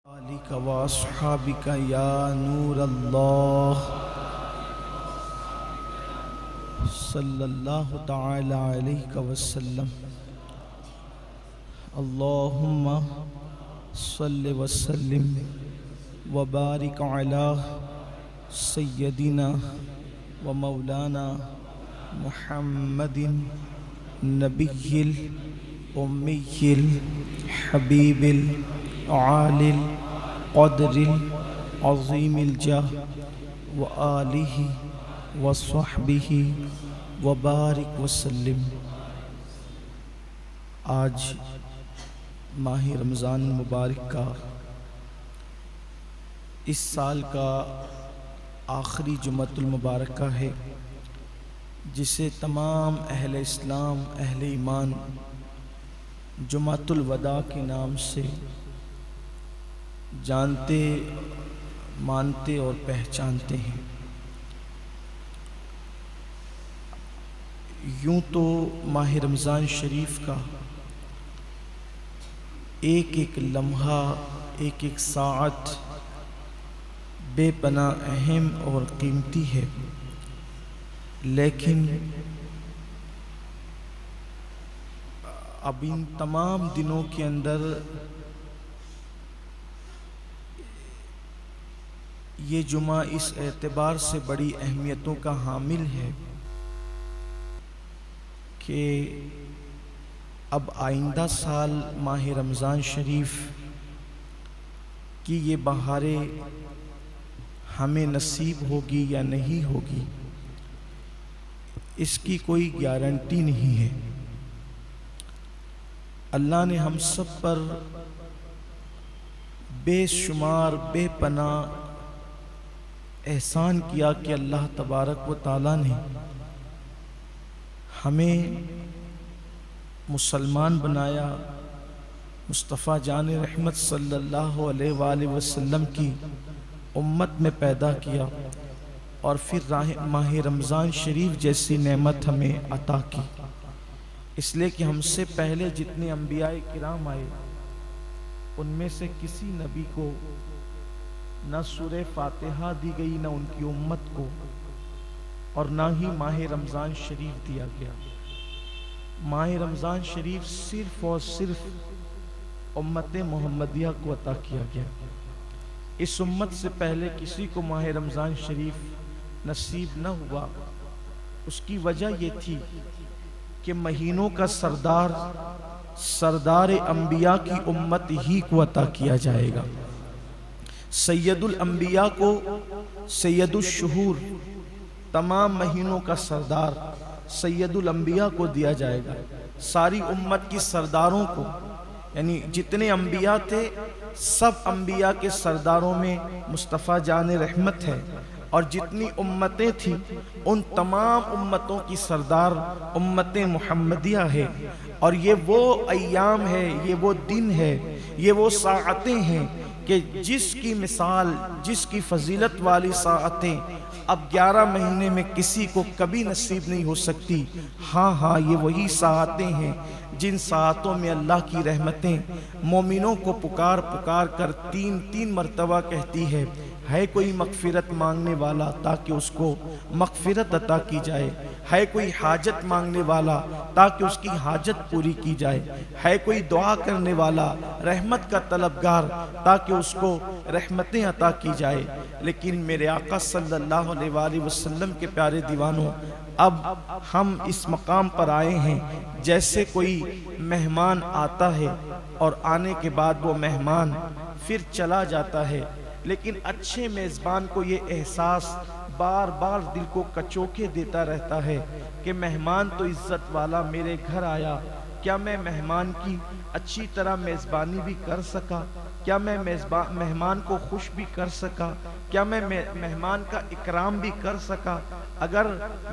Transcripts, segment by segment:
آلک و اصحابک یا نور اللہ صلی اللہ تعالی علیہ وسلم۔ اللہم صلی وسلم وبارک علی سیدنا و مولانا محمد نبی الامی الحبیب العالی القدر العظیم الجاہ وآلہ وصحبہ وبارک وسلم۔ آج ماہ رمضان مبارک کا اس سال کا آخری جمعۃ المبارکہ ہے، جسے تمام اہل اسلام اہل ایمان جمعۃ الوداع کے نام سے جانتے مانتے اور پہچانتے ہیں۔ یوں تو ماہ رمضان شریف کا ایک ایک لمحہ ایک ایک ساعت بے پناہ اہم اور قیمتی ہے، لیکن اب ان تمام دنوں کے اندر یہ جمعہ اس اعتبار سے بڑی اہمیتوں کا حامل ہے کہ اب آئندہ سال ماہ رمضان شریف کی یہ بہاریں ہمیں نصیب ہوگی یا نہیں ہوگی، اس کی کوئی گارنٹی نہیں ہے۔ اللہ نے ہم سب پر بے شمار بے پناہ احسان کیا کہ اللہ تبارک و تعالیٰ نے ہمیں مسلمان بنایا، مصطفیٰ جان رحمت صلی اللہ علیہ وآلہ وسلم کی امت میں پیدا کیا، اور پھر ماہ رمضان شریف جیسی نعمت ہمیں عطا کی، اس لیے کہ ہم سے پہلے جتنے انبیاء کرام آئے ان میں سے کسی نبی کو نہ سورہ فاتحہ دی گئی، نہ ان کی امت کو، اور نہ ہی ماہ رمضان شریف دیا گیا۔ ماہ رمضان شریف صرف اور صرف امت محمدیہ کو عطا کیا گیا۔ اس امت سے پہلے کسی کو ماہ رمضان شریف نصیب نہ ہوا۔ اس کی وجہ یہ تھی کہ مہینوں کا سردار انبیاء کی امت ہی کو عطا کیا جائے گا۔ سید الانبیاء کو، سید الشہور، تمام مہینوں کا سردار سید الانبیاء کو دیا جائے گا۔ ساری امت کی سرداروں کو، یعنی جتنے انبیاء تھے سب انبیاء کے سرداروں میں مصطفیٰ جان رحمت ہے، اور جتنی امتیں تھیں ان تمام امتوں کی سردار امت محمدیہ ہے۔ اور یہ وہ ایام ہے، یہ وہ دن ہے، یہ وہ ساعتیں ہیں کہ جس کی مثال، جس کی فضیلت والی ساعتیں اب 11 مہینے میں کسی کو کبھی نصیب نہیں ہو سکتی۔ ہاں یہ وہی ساعتیں ہیں جن ساعتوں میں اللہ کی رحمتیں مومنوں کو پکار پکار کر تین مرتبہ کہتی ہے کوئی مغفرت مانگنے والا تاکہ اس کو مغفرت عطا کی جائے، ہے کوئی حاجت مانگنے والا تاکہ اس کی حاجت پوری کی جائے، ہے کوئی دعا کرنے والا رحمت کا طلبگار تاکہ اس کو رحمتیں عطا کی جائے۔ لیکن میرے آقا صلی اللہ علیہ وآلہ وسلم کے پیارے دیوانوں، اب ہم اس مقام پر آئے ہیں جیسے کوئی مہمان آتا ہے اور آنے کے بعد وہ مہمان پھر چلا جاتا ہے، لیکن اچھے میزبان کو یہ احساس بار بار دل کو کچوکے دیتا رہتا ہے کہ مہمان تو عزت والا میرے گھر آیا، کیا میں مہمان کی اچھی طرح میزبانی بھی کر سکا؟ کیا میں مہمان کو خوش بھی کر سکا؟ کیا میں مہمان کا اکرام بھی کر سکا؟ اگر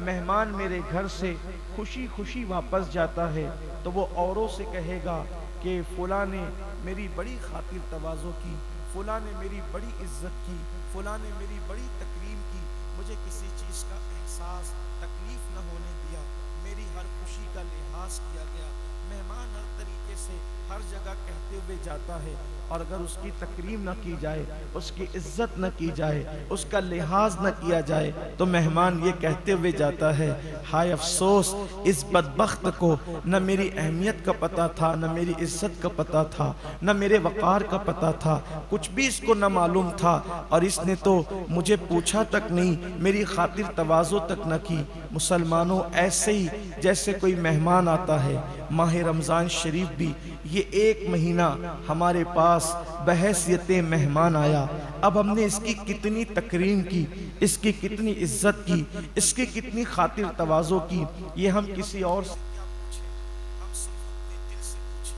مہمان میرے گھر سے خوشی خوشی واپس جاتا ہے تو وہ اوروں سے کہے گا کہ فلاں نے میری بڑی خاطر تواضع کی، فلاں نے میری بڑی عزت کی، فلاں نے میری بڑی تکریم کی، مجھے کسی چیز کا احساس تکلیف نہ ہونے دیا، میری ہر خوشی کا لحاظ کیا گیا، مہمان ہر طریقے سے ہر ہر جگہ کہتے ہوئے جاتا ہے، اور اگر اس کی تکریم نہ کی جائے، اس کی عزت نہ کی جائے، اس کا لحاظ نہ کیا جائے، تو مہمان یہ کہتے ہوئے جاتا ہے، ہائے افسوس اس بدبخت کو نہ میری اہمیت کا پتہ تھا، نہ میری عزت کا پتہ تھا، نہ میرے وقار کا پتہ تھا، کچھ بھی اس کو نہ معلوم تھا، اور اس نے تو مجھے پوچھا تک نہیں، میری خاطر تواضع تک نہ کی۔ مسلمانوں، ایسے ہی جیسے کوئی مہمان آتا ہے، ماہ رمضان شریف بھی یہ ایک مہینہ ہمارے پاس بحیثیت مہمان آیا، اب ہم نے اس کی کتنی تکریم کی، اس کی کتنی عزت کی، اس کی کتنی خاطر تواضع کی، یہ ہم کسی اور سے کیا پوچھیں، ہم صرف اپنے دل سے پوچھیں۔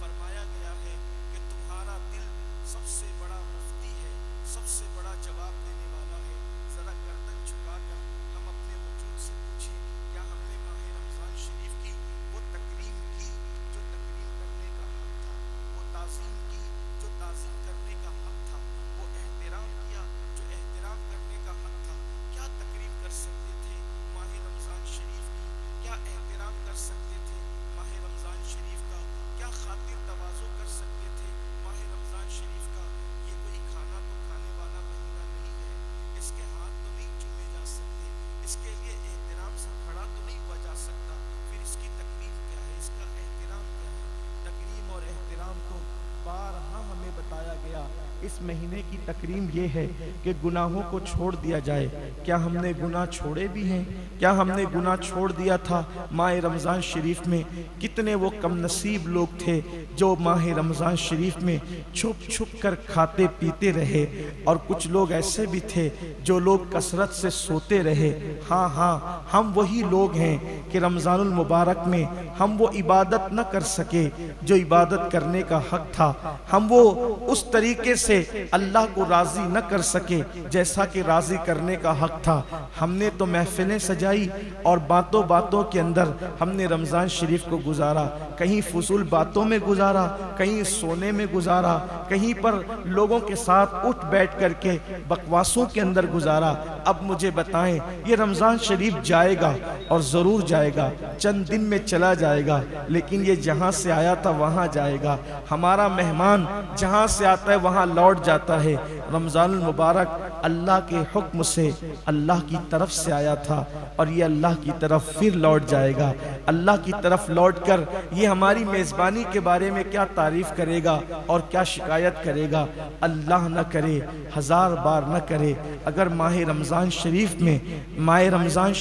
فرمایا گیا ہے کہ تمہارا دل سب سے بڑا مفتی ہے، سب سے بڑا جواب دینے والا ہے۔ ذرا گردن جھکا کر ہم اپنے وجود سے پوچھیں، کیا ہم نے ماہ رمضان شریف کی وہ تکریم کی جو تکریم کرنے کا حق تھا، وہ تعظیم کی جو تعظیم کرنے کا حق تھا، وہ احترام کیا جو احترام کرنے کا حق تھا؟ کیا تکریم کر سکتے تھے ماہ رمضان شریف کی؟ کیا احترام کر سکتے تھے ماہ رمضان شریف کا؟ کیا خاطر تواضع کر سکتے تھے ماہ رمضان شریف کا؟ یہ کوئی کھانا تو کھانے والا مہینہ نہیں ہے، اس کے ہاتھ تو نہیں چومے جا سکتے، اس کے لیے احترام سے کھڑا تو نہیں ہوا جا سکتا، پھر اس کی تکریم کیا ہے، اس کا احترام کیا ہے؟ تکریم اور احترام تو بارہا ہمیں بتایا گیا۔ اس مہینے کی تکریم یہ ہے کہ گناہوں کو چھوڑ دیا جائے۔ کیا ہم نے گناہ چھوڑے بھی ہیں؟ کیا ہم نے گناہ چھوڑ دیا تھا؟ ماہ رمضان شریف میں کتنے وہ کم نصیب لوگ تھے جو ماہ رمضان شریف میں چھپ چھپ کر کھاتے پیتے رہے، اور کچھ لوگ ایسے بھی تھے جو لوگ کثرت سے سوتے رہے۔ ہاں ہاں، ہم وہی لوگ ہیں کہ رمضان المبارک میں ہم وہ عبادت نہ کر سکے جو عبادت کرنے کا حق تھا، ہم وہ اس طریقے سے اللہ کو راضی نہ کر سکے جیسا کہ راضی کرنے کا حق تھا۔ ہم نے تو محفلیں سجائی اور باتوں باتوں کے اندر ہم نے رمضان شریف کو گزارا، کہیں فضول باتوں میں گزارا، کہیں سونے میں گزارا، کہیں پر لوگوں کے ساتھ اٹھ بیٹھ کر کے بکواسوں کے اندر گزارا۔ اب مجھے بتائیں، یہ رمضان شریف جائے گا اور ضرور جائے گا، چند دن میں چلا جائے گا، لیکن یہ جہاں سے آیا تھا وہاں جائے گا۔ ہمارا مہمان جہاں سے آتا ہے وہاں لوٹ جاتا ہے۔ رمضان المبارک اللہ کے حکم سے اللہ کی طرف سے آیا تھا، اور یہ اللہ کی طرف پھر لوٹ جائے گا۔ اللہ کی طرف لوٹ کر یہ ہماری میزبانی کے بارے میں کیا تعریف کرے گا اور کیا شکایت کرے گا؟ اللہ نہ کرے، ہزار بار نہ کرے، اگر ماہ رمضان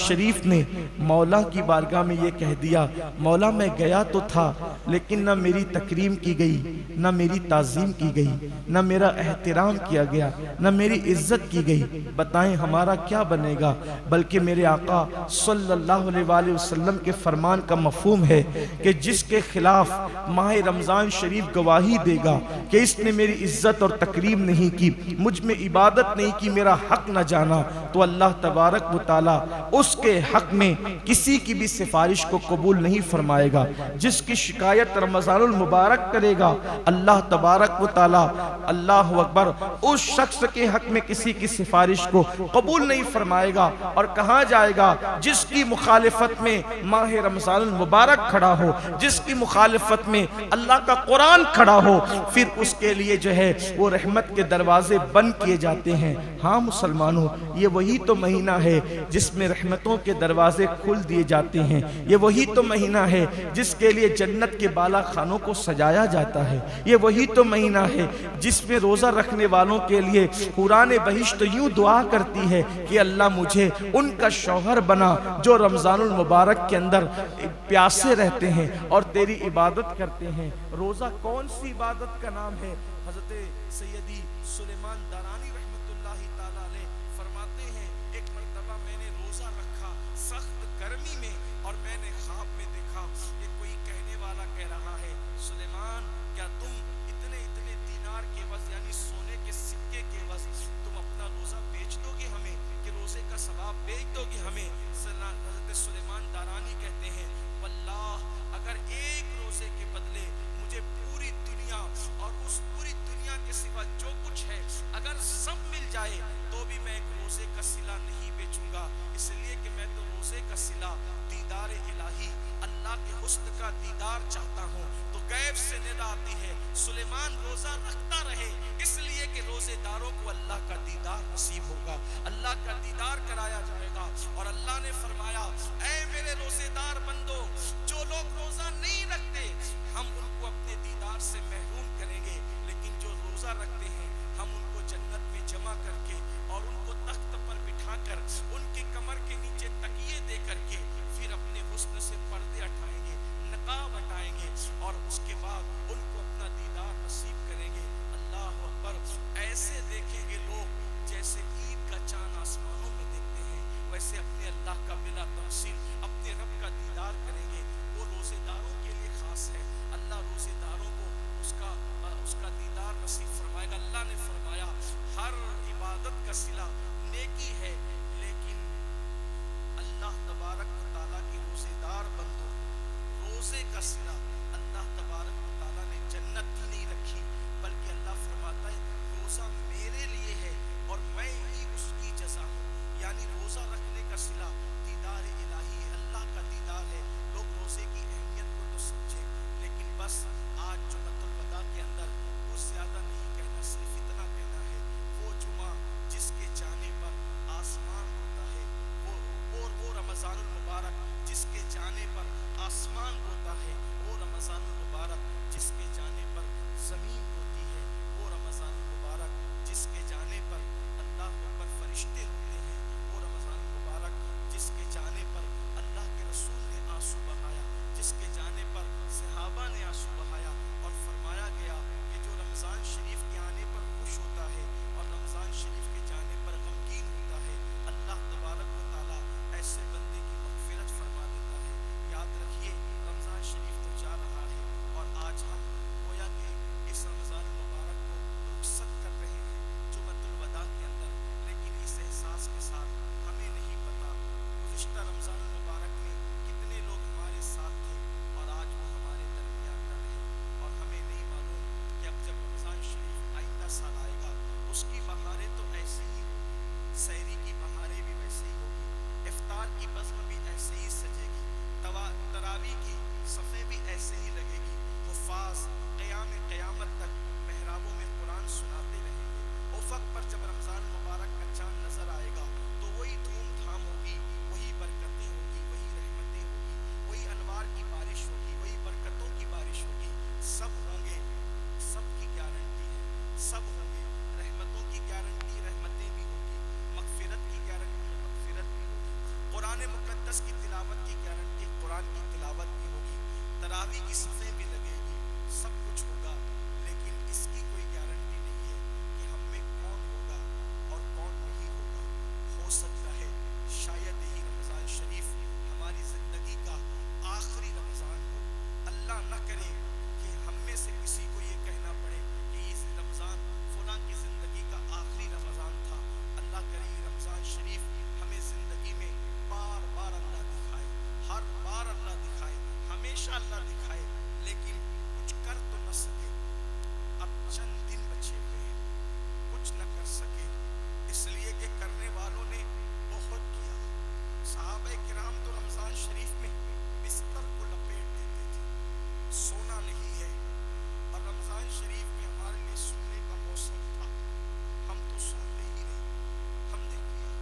شریف نے مولا کی بارگاہ میں یہ کہہ دیا، مولا میں گیا تو تھا لیکن نہ میری تکریم کی گئی، نہ میری تعظیم کی گئی، نہ میرا احترام کیا گیا، نہ میری عزت کی گئی، بتائیں ہمارا کیا بنے گا؟ بلکہ میرے آقا صلی اللہ علیہ وآلہ وسلم کے فرمان کا مفہوم ہے کہ جس کے خلاف ماہ رمضان شریف گواہی دے گا کہ اس نے میری عزت اور تکریم نہیں کی، مجھ میں عبادت نہیں کی، میرا حق نہ جانا، تو اللہ تبارک و تعالی اس کے حق میں کسی کی بھی سفارش کو قبول نہیں فرمائے گا۔ جس کی شکایت رمضان المبارک کرے گا، اللہ تبارک و تعالی، اللہ اکبر، اس شخص کے حق میں کسی کی سفارش کو قبول نہیں فرمائے گا۔ اور کہاں جائے گا؟ جس کی مخالفت میں ماہ رمضان المبارک کھڑا ہو، جس کی مخالفت میں اللہ کا قرآن کھڑا ہو، پھر اس کے لیے جو ہے وہ رحمت کے دروازے بند کیے جاتے ہیں۔ ہاں مسلمانوں، یہ وہی تو مہینہ ہے جس میں رحمتوں کے دروازے کھل دیے جاتے ہیں، یہ وہی تو مہینہ ہے جس کے لیے جنت کے بالا خانوں کو سجایا جاتا ہے، یہ وہی تو مہینہ ہے جس میں روزہ رکھنے والوں کے لیے قرآن بہشت یوں دعا کرتی ہے کہ اللہ مجھے ان کا شوہر بنا جو رمضان المبارک کے اندر پیاسے رہتے ہیں اور تیری عبادت کرتے ہیں۔ روزہ کون سی عبادت کا نام ہے؟ حضرت سیدی سلیمان دارانی رحمت اللہ تعالیٰ علیہ فرماتے ہیں، ایک مرتبہ میں نے روزہ رکھا سخت گرمی میں، اور میں نے خواب میں دیکھا کہ کوئی کہنے والا کہہ رہا ہے، سلیمان کیا تم اتنے دینار کے عوض یعنی سونے کے سکے کے عوض تم اپنا روزہ بیچ دو گے ہمیں، کہ روزے کا ثواب بیچ دو گے ہمیں؟ حضرت سلیمان دارانی کہتے ہیں، واللہ اگر ایک روزے کے بدلے مجھے پوری دنیا اور اس پوری دنیا کے سوا جو کچھ ہے اگر سب میں آتی ہے سلیمان روزہ رکھتا رہے، اس لیے کہ روزے داروں کو اللہ کا دیدار نصیب ہوگا، اللہ کا دیدار کرایا جائے گا۔ اور اللہ نے فرمایا اے میرے روزے دار بندو، جو لوگ روزہ نہیں رکھتے ہم ان کو اپنے دیدار سے محروم کریں گے، لیکن جو روزہ رکھتے ہیں ہم ان کو جنت میں جمع کر کے اور ان کو تخت پر بٹھا کر ان کے کمر کے نیچے تکیے دے کر کے پھر اپنے حسن سے پردے ہٹائیں گے، نقاب ہٹائیں گے، اور اس کے بعد ان کو اپنا دیدار نصیب کریں گے۔ اللہ اکبر! ایسے دیکھیں گے لوگ جیسے عید کا چاند آسمانوں میں دیکھتے ہیں، ویسے اپنے اللہ کا بلا تفصیل اپنے رب کا دیدار کریں گے۔ وہ روزے داروں کے لیے خاص ہے، اللہ روزے داروں کو اس کا دیدار نصیب فرمائے گا۔ اللہ نے فرمایا ہر عبادت کا صلہ نیکی ہے، لیکن اللہ تبارک و تعالیٰ کی روزے دار بندوں روزے کا صلہ اللہ تبارک و تعالیٰ نے جنت ہی نہیں رکھی، بلکہ اللہ فرماتا ہے روزہ میرے لیے ہے اور میں ہی اس کی جزا ہوں۔ یعنی روزہ رکھنے کا صلہ دیدار الہی ہے، اللہ کا دیدار ہے۔ لوگ روزے کی اہمیت کو تو سمجھے، لیکن بس آج جمعۃ الوداع کے اندر کچھ زیادہ نہیں کہنا، صرف اتنا کہنا ہے وہ جمعہ جس کے جانے پر آسمان روتا ہے، وہ رمضان المبارک جس کے جانے پر آسمان روتا ہے، وہ رمضان المبارک جس کے جانے پر زمین روتی ہے، وہ رمضان المبارک جس کے جانے پر اللہ پر فرشتے روتے ہیں، وہ رمضان المبارک جس کے جانے پر اللہ کے رسول نے آنسو بہایا، جس کے جانے پر صحابہ نے آنسو بہایا، اور فرمایا گیا کہ جو رمضان شریف کے آنے پر خوش ہوتا ہے اور رمضان شریف کے جانے پر غمگین ہوتا ہے، اللہ تبارک و تعالیٰ ایسے بندے کی مغفرت فرما دیتا ہے۔ یاد رکھیے رمضان شریف تو جا رہا ہے، اور آج ہم گویا کہ اس رمضان المبارک کو رخصت کر رہے ہیں جمعۃ الوداع کے اندر، لیکن اس احساس کے ساتھ ہمیں نہیں پتا گزشتہ رمضان المبارک میں کتنے لوگ ہمارے ساتھ تھے اور آج وہ ہمارے درمیان نہ رہے، اور ہمیں نہیں معلوم کہ اب جب رمضان شریف آئندہ سال آئے گا اس کی بہاریں تو ایسے ہی ہوگی، سحری کی بہاریں بھی ویسے ہی ہوگی، افطار کی بزم بھی ایسے ہی سجے گی، تراویح کی صفیں بھی ایسے ہی لگے گی، حفاظ قیامت تک محرابوں میں قرآن سناتے رہیں گے۔ افق پر جب رمضان مبارک کا چاند نظر آئے گا تو وہی دھوم دھام ہوگی، وہی برکتیں ہوگی، وہی رحمتیں ہوگی، وہی انوار کی بارش ہوگی، وہی برکتوں کی بارش ہوگی، سب ہوں گے، سب کی گارنٹی ہے، سب ہوں گے، رحمتوں کی گارنٹی رحمتیں بھی ہوگی، مغفرت کی گارنٹی مغفرت بھی ہوگی، قرآن مقدس کی تلاوت کی گارنٹی قرآن کی تلاوت بھی ہوگی، تراویح کی صفیں بھی لگے گی، سب کچھ ہوگا، لیکن اس کی کوئی گارنٹی نہیں ہے کہ ہم میں کون ہوگا اور کون نہیں ہوگا۔ ہو سکتا ہے شاید یہی رمضان شریف ہماری زندگی کا آخری رمضان ہو، اللہ نہ کرے کہ ہم میں سے کسی کو یہ کہنا پڑے کہ یہ رمضان فلاں کی زندگی کا آخری رمضان تھا۔ اللہ کرے یہ رمضان شریف ہمیں زندگی میں بار بار اللہ دکھائے، ہر بار اللہ دکھائے، ہمیشہ اللہ دکھائے، لیکن کچھ کر تو نہ سکے۔ اب چند دن بچے ہوئے ہیں، کچھ نہ کر سکے، اس لیے کہ کرنے والوں نے بہت کیا۔ صحابہ کرام تو رمضان شریف میں بستر کو لپیٹ دیتے تھے، سونا نہیں ہے، اور رمضان شریف میں ہمارے لیے سونے کا موسم تھا، ہم تو سوتے ہی رہے۔ ہم نے کیا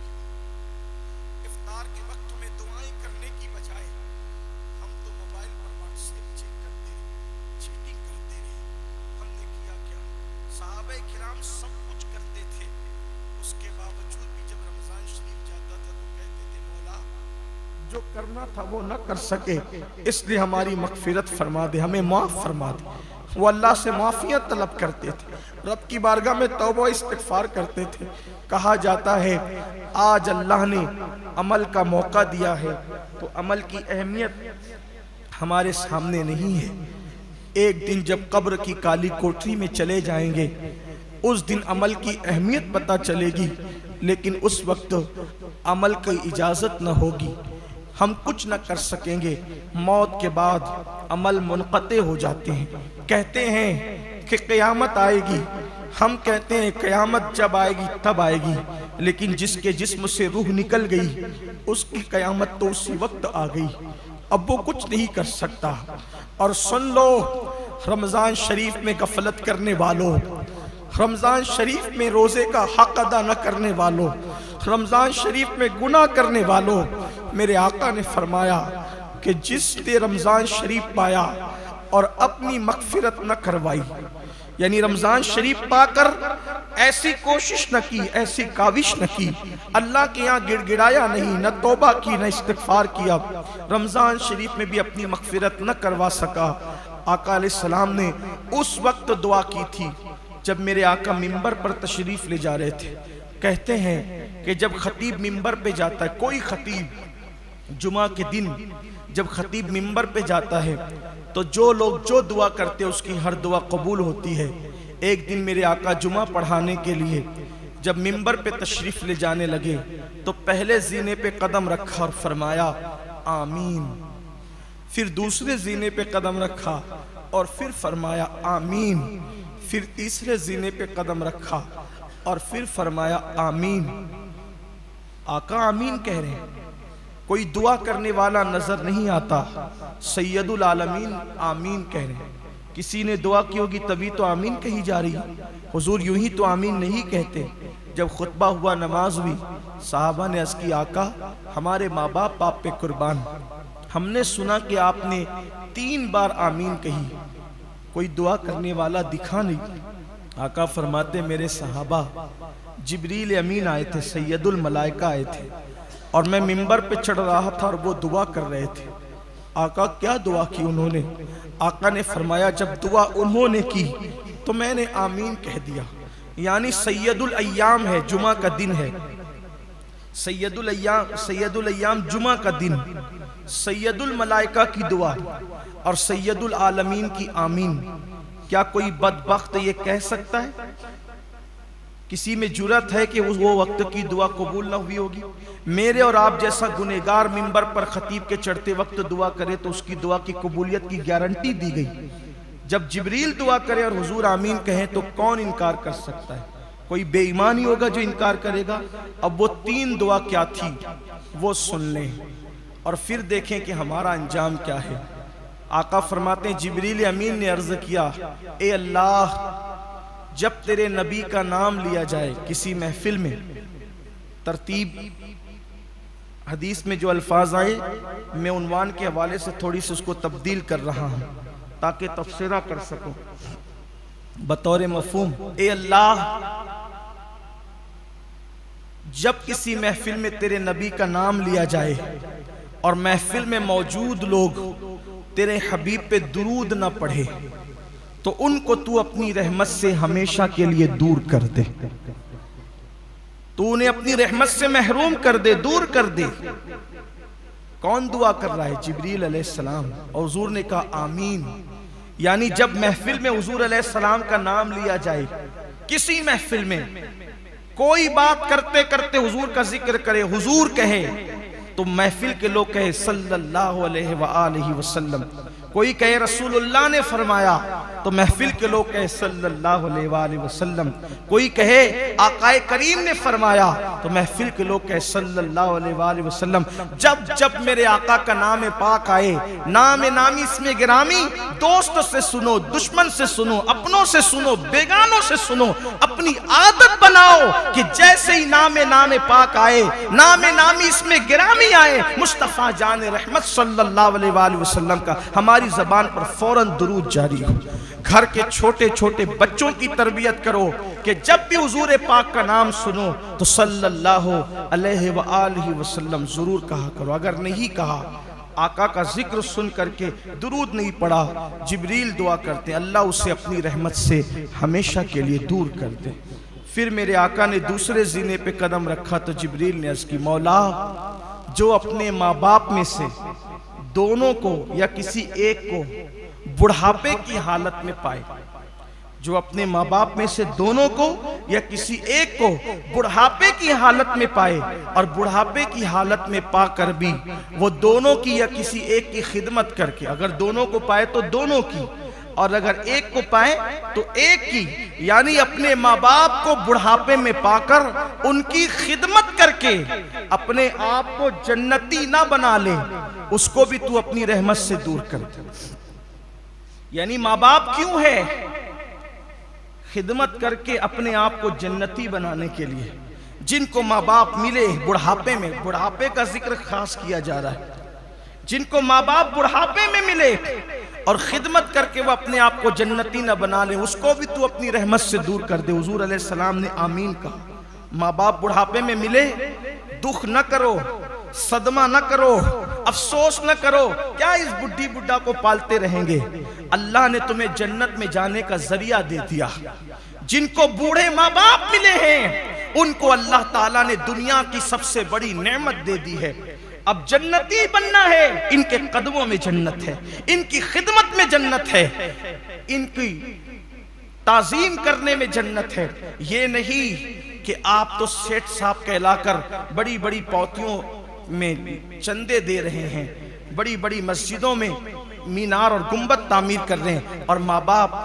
افطار کے وقت میں دعائیں کرنے کی بجائے ہم تو موبائل پر واٹس ایپ چیک کرتے رہے، چیٹنگ کرتے رہے۔ ہم نے کیا کیا؟ صحابہ کرام سب کچھ کرتے تھے، اس کے باوجود بھی جب رمضان شریف جاتا تھا تو کہتے تھے مولا جو کرنا تھا وہ نہ کر سکے، اس لیے ہماری مغفرت فرما دے، ہمیں معاف فرما دے۔ وہ اللہ سے معافیت طلب کرتے تھے، رب کی بارگاہ میں توبہ استغفار کرتے تھے۔ کہا جاتا ہے آج اللہ نے عمل کا موقع دیا ہے تو عمل کی اہمیت ہمارے سامنے نہیں ہے۔ ایک دن جب قبر کی کالی کوٹری میں چلے جائیں گے اس دن عمل کی اہمیت پتہ چلے گی، لیکن اس وقت عمل کی اجازت نہ ہوگی، ہم کچھ نہ کر سکیں گے۔ موت کے بعد عمل منقطع ہو جاتے ہیں۔ کہتے ہیں کہ قیامت آئے گی، ہم کہتے ہیں قیامت جب آئے گی تب آئے گی، لیکن جس کے جسم سے روح نکل گئی اس کی قیامت تو اسی وقت آ گئی، اب وہ کچھ نہیں کر سکتا۔ اور سن لو رمضان شریف میں غفلت کرنے والوں، رمضان شریف میں روزے کا حق ادا نہ کرنے والوں، رمضان شریف میں گناہ کرنے والوں، میرے آقا نے فرمایا کہ جس نے رمضان شریف پایا اور اپنی مغفرت نہ کروائی، یعنی رمضان شریف پا کر ایسی کوشش نہ کی، ایسی کاوش نہ کی، اللہ کے یہاں گڑ گڑایا نہیں، نہ توبہ کی، نہ استغفار کیا، رمضان شریف میں بھی اپنی مغفرت نہ کروا سکا۔ آقا علیہ السلام نے اس وقت دعا کی تھی جب میرے آقا منبر پر تشریف لے جا رہے تھے۔ کہتے ہیں کہ جب خطیب منبر پہ جاتا ہے، کوئی خطیب جمعہ کے دن جب خطیب منبر پہ جاتا ہے تو جو لوگ جو دعا کرتے ہیں اس کی ہر دعا قبول ہوتی ہے۔ ایک دن میرے آقا جمعہ پڑھانے کے لیے جب منبر پہ تشریف لے جانے لگے تو پہلے زینے پہ قدم رکھا اور فرمایا آمین، پھر دوسرے زینے پہ قدم رکھا اور پھر فرمایا آمین، پھر تیسرے زینے پہ قدم رکھا اور پھر فرمایا آمین۔ آقا آمین کہہ رہے ہیں، کوئی دعا کرنے والا نظر نہیں آتا، سید العالمین آمین کہہ رہے ہیں۔ کسی نے دعا کی ہوگی تبھی تو آمین کہی جا رہی ہے، حضور یوں ہی تو آمین نہیں کہتے۔ جب خطبہ ہوا، نماز ہوئی، صحابہ نے عرض کی آقا ہمارے ماں باپ آپ پہ قربان، ہم نے سنا کہ آپ نے 3 بار آمین کہی، کوئی دعا کرنے والا دکھا نہیں۔ آقا فرماتے میرے صحابہ جبریل امین آئے تھے، سید الملائکہ آئے تھے اور میں منبر پہ چڑھ رہا تھا اور وہ دعا کر رہے تھے۔ آقا کیا دعا کی انہوں نے؟ آقا نے فرمایا جب دعا انہوں نے کی تو میں نے آمین کہہ دیا۔ یعنی سید الایام ہے، جمعہ کا دن ہے، سید الایام جمعہ کا دن، سید الملائکہ کی دعا اور سید العالمین کی آمین۔ کیا کوئی بدبخت یہ کہہ سکتا ہے؟ کسی میں جرأت ہے کہ وہ وقت کی دعا قبول نہ ہوئی ہوگی؟ میرے اور آپ جیسا گنہگار منبر پر خطیب کے چڑھتے وقت دعا کرے تو اس کی دعا کی قبولیت کی گارنٹی دی گئی۔ جب جبریل دعا کرے اور حضور آمین کہیں تو کون انکار کر سکتا ہے؟ کوئی بے ایمان ہی ہوگا جو انکار کرے گا۔ اب وہ 3 دعا کیا تھی وہ سن لیں اور پھر دیکھیں کہ ہمارا انجام کیا ہے۔ آقا فرماتے ہیں جبریل امین نے عرض کیا اے اللہ جب تیرے نبی کا نام لیا جائے کسی محفل میں، ترتیب حدیث میں جو الفاظ آئے میں عنوان کے حوالے سے تھوڑی سی اس کو تبدیل کر رہا ہوں تاکہ تفسیرہ کر سکوں بطور مفہوم۔ اے اللہ جب کسی محفل میں تیرے نبی کا نام لیا جائے اور محفل میں موجود لوگ تیرے حبیب پہ درود نہ پڑھے تو ان کو تو اپنی رحمت سے ہمیشہ کے لیے دور کر دے، تو انہیں اپنی رحمت سے محروم کر دے، دور کر دے۔ کون دعا کر رہا ہے؟ جبریل علیہ السلام۔ اور حضور نے کہا آمین، یعنی جب محفل میں حضور علیہ السلام کا نام لیا جائے، کسی محفل میں کوئی بات کرتے کرتے حضور کا ذکر کرے، حضور کہے تو محفل کے لوگ کہے صلی اللہ علیہ وآلہ وسلم، کوئی کہے رسول اللہ نے فرمایا تو محفل کے لوگ کہے صلی اللہ علیہ وآلہ وسلم، کوئی کہے آقا کریم نے فرمایا تو محفل کے لوگ کہے صلی اللہ علیہ وآلہ وسلم۔ جب جب میرے آقا کا نام پاک آئے، نام نامی اس میں گرامی، دوست سے سنو، دشمن سے سنو، اپنوں سے سنو، بیگانوں سے سنو، اپنی عادت بناؤ کہ جیسے ہی نام پاک آئے، نام نامی اس میں گرامی آئے، مصطفیٰ جان رحمت صلی اللہ علیہ وآلہ وسلم کا ہماری زبان پر فوراً درود جاری ہو۔ گھر کے چھوٹے چھوٹے بچوں کی تربیت کرو کہ جب بھی حضور پاک کا نام سنو تو صلی اللہ علیہ وآلہ وسلم ضرور کہا کرو۔ اگر نہیں کہا، آقا کا ذکر سن کر کے درود نہیں پڑھا، جبریل دعا کرتے اللہ اسے اپنی رحمت سے ہمیشہ کے لیے دور کر دے۔ پھر میرے آقا نے دوسرے زینے پہ قدم رکھا تو جبریل نے عرض کی مولا جو اپنے ماں باپ میں سے دونوں کو یا کسی ایک کو بڑھاپے کی حالت میں پائے، جو اپنے ماں باپ میں سے دونوں کو یا کسی ایک کو بڑھاپے کی حالت میں پائے اور بڑھاپے کی حالت میں پا کر بھی وہ دونوں کی یا کسی ایک کی خدمت کر کے، اگر دونوں کو پائے تو دونوں کی اور اگر ایک کو پائے تو ایک کی، یعنی اپنے ماں باپ کو بڑھاپے میں پا کر ان کی خدمت کر کے اپنے آپ کو جنتی نہ بنا لے، اس کو بھی تو اپنی رحمت سے دور کر دے۔ یعنی ماں باپ کیوں ہے؟ خدمت کر کے اپنے آپ کو جنتی بنانے کے لیے. جن کو ماں باپ ملے بڑھاپے میں، بڑھاپے کا ذکر خاص کیا جا رہا ہے، جن کو ماں باپ بڑھاپے میں ملے اور خدمت کر کے وہ اپنے آپ کو جنتی نہ بنا لیں، اس کو بھی تو اپنی رحمت سے دور کر دے. حضور علیہ السلام نے آمین کہا. ماں باپ بڑھاپے میں ملے، دکھ نہ کرو، صدمہ نہ کرو، افسوس نہ کرو، کیا اس بڈھی بڈھا کو پالتے رہیں گے. اللہ نے تمہیں جنت میں جانے کا ذریعہ دے دیا. جن کو بوڑھے ماں باپ ملے ہیں ان کو اللہ تعالیٰ نے دنیا کی سب سے بڑی نعمت دے دی ہے. اب جنتی بننا ہے، ان کے قدموں میں جنت ہے، ان کی خدمت میں جنت ہے، ان کی تعظیم کرنے میں جنت ہے. یہ نہیں کہ آپ تو سیٹھ صاحب کہلا کر بڑی بڑی پوتیوں میں چندے دے رہے ہیں، بڑی بڑی مسجدوں میں مینار اور گنبد تعمیر کر رہے ہیں، اور ماں باپ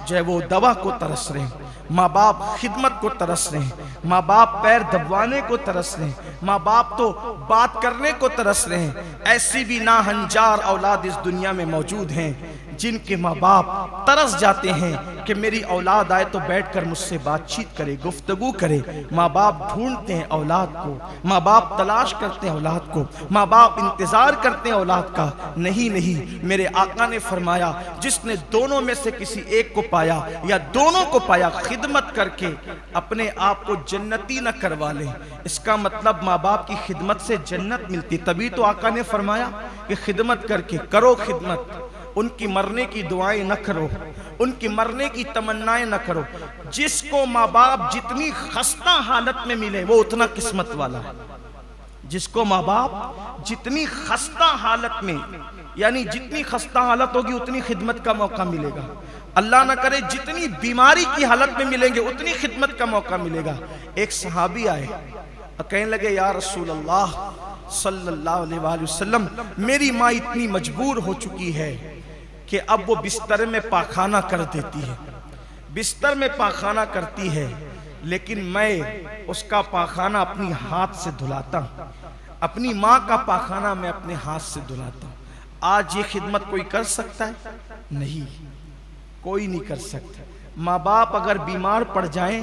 جو ہے وہ دوا کو ترس رہے ہیں، ماں باپ خدمت کو ترس رہے ہیں، ماں باپ پیر دبوانے کو ترس رہے ہیں، ماں باپ تو بات کرنے کو ترس رہے ہیں. ایسی بھی ناہنجار اولاد اس دنیا میں موجود ہیں جن کے ماں باپ ترس جاتے ہیں کہ میری اولاد آئے تو بیٹھ کر مجھ سے بات چیت کرے، گفتگو کرے. ماں باپ ڈھونڈتے ہیں اولاد کو، ماں باپ تلاش کرتے ہیں اولاد کو، ماں باپ انتظار کرتے ہیں اولاد کا. نہیں، میرے آقا نے فرمایا جس نے دونوں میں سے کسی ایک کو پایا یا دونوں کو پایا، خدمت کر کے اپنے آپ کو جنتی نہ کروا لے. اس کا مطلب ماں باپ کی خدمت سے جنت ملتی. تبھی تو آقا نے فرمایا کہ خدمت کر کے کرو خدمت، ان کی مرنے کی دعائیں نہ کرو، ان کی مرنے کی تمنائیں نہ کرو. جس کو ماں باپ جتنی خستہ حالت میں ملے وہ اتنا قسمت والا ہے. جس کو ماں باپ جتنی خستہ حالت میں، یعنی جتنی خستہ حالت ہوگی اتنی خدمت کا موقع ملے گا. اللہ نہ کرے جتنی بیماری کی حالت میں ملیں گے اتنی خدمت کا موقع ملے گا. ایک صحابی آئے اور کہنے لگے یا رسول اللہ صلی اللہ علیہ وآلہ وسلم، میری ماں اتنی مجبور ہو چکی ہے کہ اب وہ بستر میں پاخانہ کر دیتی ہے، بستر میں پاخانہ کرتی ہے، لیکن میں اس کا پاخانہ اپنی ہاتھ سے دھلاتا ہوں، اپنی ماں کا پاخانہ میں اپنے ہاتھ سے دھلاتا ہوں. آج یہ خدمت کوئی کر سکتا ہے؟ نہیں، کوئی نہیں کر سکتا. ماں باپ اگر بیمار پڑ جائیں،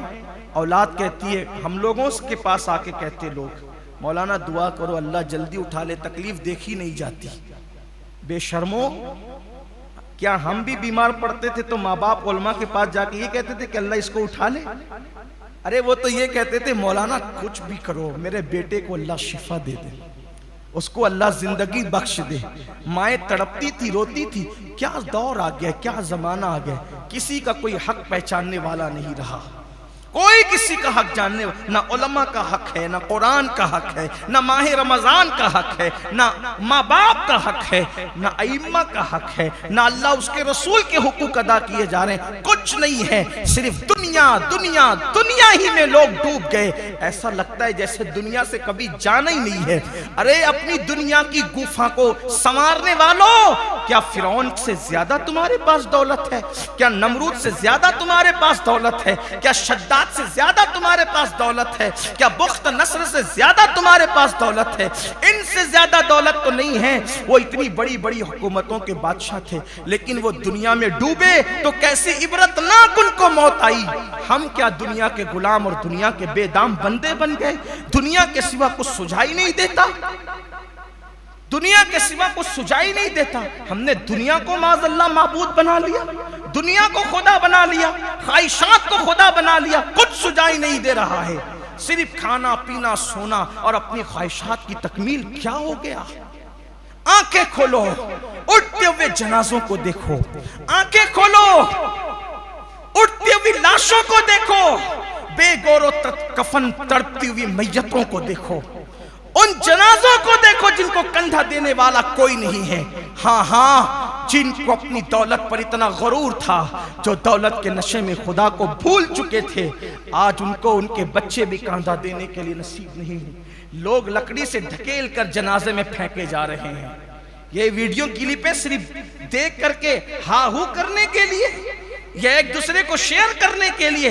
اولاد کہتی ہے، ہم لوگوں کے پاس آ کے کہتے لوگ مولانا دعا کرو اللہ جلدی اٹھا لے، تکلیف دیکھی نہیں جاتی. بے شرمو، کیا ہم بھی بیمار پڑتے تھے تو ماں باپ علماء کے پاس جا کے یہ کہتے تھے کہ اللہ اس کو اٹھا لے؟ ارے وہ تو یہ کہتے تھے مولانا کچھ بھی کرو میرے بیٹے کو اللہ شفا دے دے، اس کو اللہ زندگی بخش دے. مائیں تڑپتی تھی، روتی تھی. کیا دور آ گیا، کیا زمانہ آ گیا، کسی کا کوئی حق پہچاننے والا نہیں رہا. کوئی کسی کا حق جاننے، نہ علماء کا حق ہے، نہ قرآن کا حق ہے، نہ ماہ رمضان کا حق ہے، نہ ماں باپ کا حق ہے، نہ ائمہ کا حق ہے، نہ اللہ اس کے رسول کے حقوق ادا کیے جا رہے ہیں. کچھ نہیں ہے، صرف دنیا دنیا دنیا ہی میں لوگ ڈوب گئے. ایسا لگتا ہے جیسے دنیا سے کبھی جانا ہی نہیں ہے. ارے اپنی دنیا کی گفا کو سنوارنے والوں، کیا فرعون سے زیادہ تمہارے پاس دولت ہے؟ کیا نمرود سے زیادہ تمہارے پاس دولت ہے؟ کیا شداد سے زیادہ تمہارے پاس دولت ہے؟ کیا بخت نصر سے زیادہ تمہارے پاس دولت ہے؟ ان سے زیادہ دولت تو نہیں ہے. وہ اتنی بڑی بڑی حکومتوں کے بادشاہ تھے، لیکن وہ دنیا میں ڈوبے تو کیسی عبرتناک ان کو موت آئی. ہم کیا دنیا کے غلام اور دنیا کے بے دام بندے بن گئے؟ دنیا کے سوا کچھ سجائی نہیں دیتا، دنیا کے سوا کچھ سجائی نہیں دیتا. ہم نے دنیا کو معاذ اللہ معبود بنا لیا، دنیا کو خدا بنا لیا، خواہشات کو خدا بنا لیا. کچھ سجائی نہیں دے رہا ہے، صرف کھانا پینا سونا اور اپنی خواہشات کی تکمیل. کیا ہو گیا؟ آنکھیں کھولو، اٹھتے ہوئے جنازوں کو دیکھو، آنکھیں کھولو، اٹھتے ہوئے لاشوں کو دیکھو، بے گور و کفن تڑپتی ہوئی میتوں کو دیکھو، ان جنازوں کو دیکھو جن کو کندھا دینے والا کوئی نہیں ہے. ہاں جن کو اپنی دولت پر اتنا غرور تھا، جو دولت کے نشے میں خدا کو بھول چکے تھے، آج ان کو ان کے بچے بھی کندھا دینے کے لیے نصیب نہیں ہے. لوگ لکڑی سے ڈھکیل کر جنازے میں پھینکے جا رہے ہیں. یہ ویڈیو کلپیں صرف دیکھ کر کے ہا ہو کرنے کے لیے یا ایک دوسرے کو شیئر کرنے کے لیے.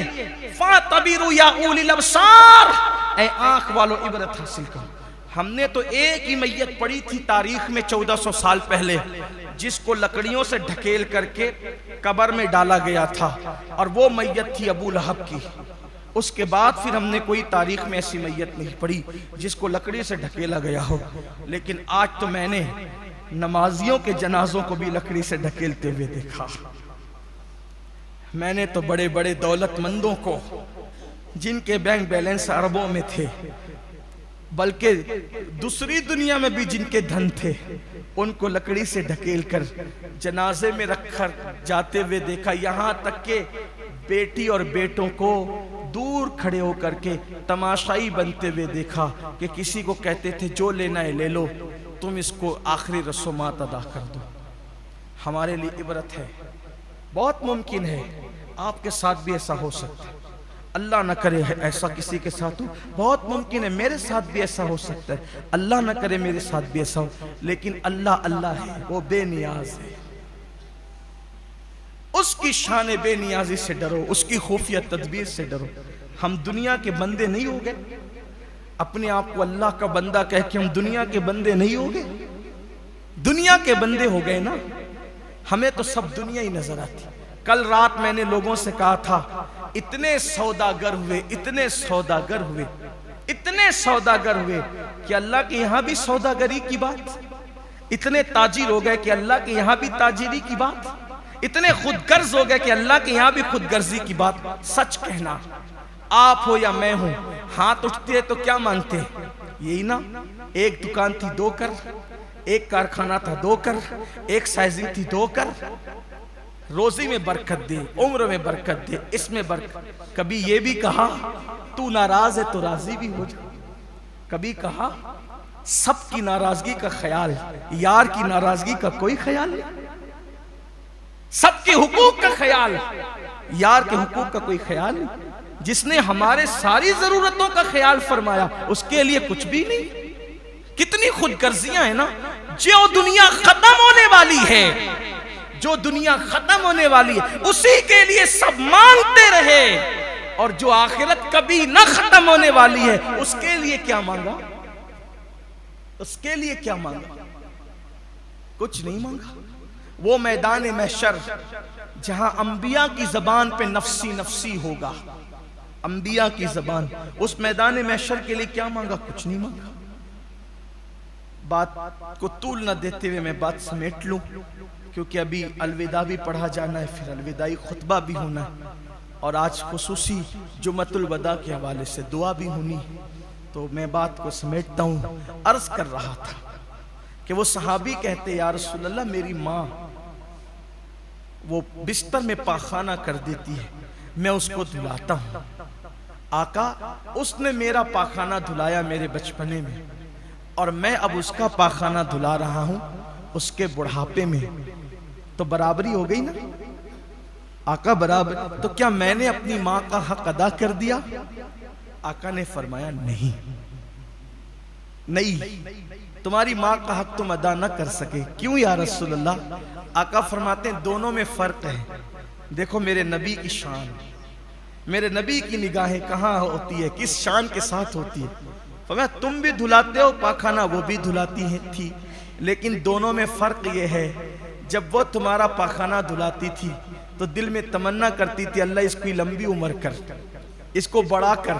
فَاعْتَبِرُوا يَا أُولِي الْأَبْصَارِ، اے آنکھ والو عبرت حاصل کرو. ہم نے تو ایک ہی میت پڑی تھی تاریخ میں 1400 سال پہلے، جس کو لکڑیوں سے ڈھکیل کر کے قبر میں ڈالا گیا تھا، اور وہ میت تھی ابو لہب کی۔ اس کے بعد پھر ہم نے کوئی تاریخ میں ایسی میت نہیں پڑھی جس کو لکڑی سے ڈھکیلا گیا ہو۔ لیکن آج تو میں نے نمازیوں کے جنازوں کو بھی لکڑی سے ڈھکیلتے ہوئے دیکھا۔ میں نے تو بڑے بڑے دولت مندوں کو، جن کے بینک بیلنس اربوں میں تھے، بلکہ دوسری دنیا میں بھی جن کے دھن تھے، ان کو لکڑی سے ڈھکیل کر جنازے میں رکھ کر جاتے ہوئے دیکھا۔ یہاں تک کہ بیٹی اور بیٹوں کو دور کھڑے ہو کر کے تماشائی بنتے ہوئے دیکھا کہ کسی کو کہتے تھے جو لینا ہے لے لو، تم اس کو آخری رسومات ادا کر دو۔ ہمارے لیے عبرت ہے۔ بہت ممکن ہے آپ کے ساتھ بھی ایسا ہو سکتا ہے، اللہ نہ کرے ایسا کسی کے ساتھ ہو، بہت ممکن ہے میرے ساتھ بھی ایسا ہو سکتا ہے، اللہ نہ کرے میرے ساتھ بھی ایسا ہو، لیکن اللہ ہے، وہ بے نیاز ہے۔ اس کی شان بے نیازی سے ڈرو، اس کی خفیہ تدبیر سے ڈرو۔ ہم دنیا کے بندے نہیں ہو گئے، اپنے آپ کو اللہ کا بندہ کہہ کے ہم دنیا کے بندے نہیں ہو گئے، دنیا کے بندے ہو گئے نا۔ ہمیں تو سب دنیا ہی نظر آتی۔ کل رات میں نے لوگوں سے کہا تھا، اتنے سوداگر ہوئے، اتنے سوداگر ہوئے، اتنے سوداگر ہوئے کہ اللہ کے یہاں بھی سوداگری کی بات، اتنے تاجر ہو گئے کہ اللہ کے یہاں بھی تاجری کی بات، اتنے خود غرض ہو گئے کہ اللہ کے یہاں بھی خود غرضی کی بات۔ سچ کہنا، آپ ہو یا میں ہوں، ہاتھ اٹھتے ہیں تو کیا مانگتے ہیں؟ یہی نا، ایک دکان تھی دو کر، ایک کارخانہ تھا دو کر، ایک سائزنگ تھی دو کر، روزی میں برکت دے، عمر میں برکت دے، اس میں برکت۔ کبھی یہ بھی کہا تو ناراض ہے تو راضی بھی ہو جا، کبھی کہا سب کی ناراضگی کا خیال، یار کی ناراضگی کا کوئی خیال نہیں، سب کے حقوق کا خیال، یار کے حقوق کا کوئی خیال نہیں۔ جس نے ہمارے ساری ضرورتوں کا خیال فرمایا، اس کے لیے کچھ بھی نہیں۔ کتنی خود غرضیاں ہیں نا۔ جو دنیا ختم ہونے والی ہے، جو دنیا ختم ہونے والی ہے، اسی کے لیے سب مانگتے رہے، اور جو آخرت کبھی نہ ختم ہونے والی ہے، اس کے لیے کیا مانگا؟ اس کے لیے کیا مانگا؟ کچھ نہیں مانگا۔ وہ میدان محشر جہاں انبیاء کی زبان پہ نفسی نفسی ہوگا، انبیاء کی زبان، اس میدان محشر کے لیے کیا مانگا؟ کچھ نہیں مانگا۔ بات کو طول نہ دیتے ہوئے میں بات سمیٹ لوں، کیونکہ ابھی الوداع بھی پڑھا جانا ہے، پھر الوداعی خطبہ بھی ہونا ہے، اور آج خصوصی جمعۃ الوداع کے حوالے سے دعا بھی ہونی، تو میں بات کو سمیٹتا ہوں۔ عرض کر رہا تھا کہ وہ صحابی کہتے یا رسول اللہ، میری ماں وہ بستر میں پاخانہ کر دیتی ہے، میں اس کو دھلاتا ہوں۔ آقا، اس نے میرا پاخانہ دھلایا میرے بچپنے میں، اور میں اب اس کا پاخانہ دھلا رہا ہوں اس کے بڑھاپے میں، تو برابری ہو گئی نا؟ آقا برابر، تو کیا میں نے اپنی ماں کا حق ادا کر دیا؟ آقا نے فرمایا نہیں، تمہاری ماں کا حق تم ادا نہ کر سکے۔ کیوں یا رسول اللہ؟ آقا فرماتے ہیں دونوں میں فرق ہے۔ دیکھو میرے نبی کی شان، میرے نبی کی نگاہیں کہاں ہوتی ہے، کس شان کے ساتھ ہوتی ہے۔ فرمایا تم بھی دھلاتے ہو پاخانہ، وہ بھی دھلاتی تھی، لیکن دونوں میں فرق یہ ہے، جب وہ تمہارا پاخانہ دھلاتی تھی تو دل میں تمنا کرتی تھی اللہ اس کی لمبی عمر کر، اس کو بڑا کر،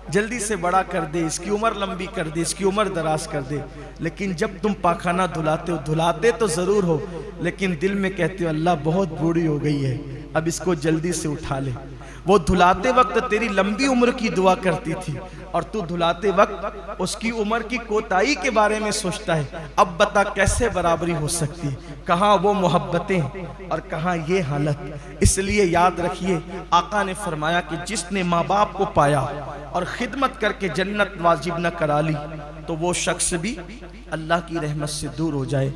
جلدی سے بڑا کر دے، اس کی عمر لمبی کر دے، اس کی عمر دراز کر دے۔ لیکن جب تم پاخانہ دھلاتے ہو، دھلاتے تو ضرور ہو، لیکن دل میں کہتے ہو اللہ بہت بوڑھی ہو گئی ہے، اب اس کو جلدی سے اٹھا لے۔ وہ دھلاتے وقت تیری لمبی عمر کی دعا کرتی تھی، اور تو دھلاتے وقت اس کی عمر کی کوتاہی کے بارے میں سوچتا ہے۔ اب بتا کیسے برابری ہو سکتی ہے؟ کہاں وہ محبتیں اور کہاں یہ حالت؟ اس لیے یاد رکھیے، آقا نے فرمایا کہ جس نے ماں باپ کو پایا اور خدمت کر کے جنت واجب نہ کرا لی، تو وہ شخص بھی اللہ کی رحمت سے دور ہو جائے۔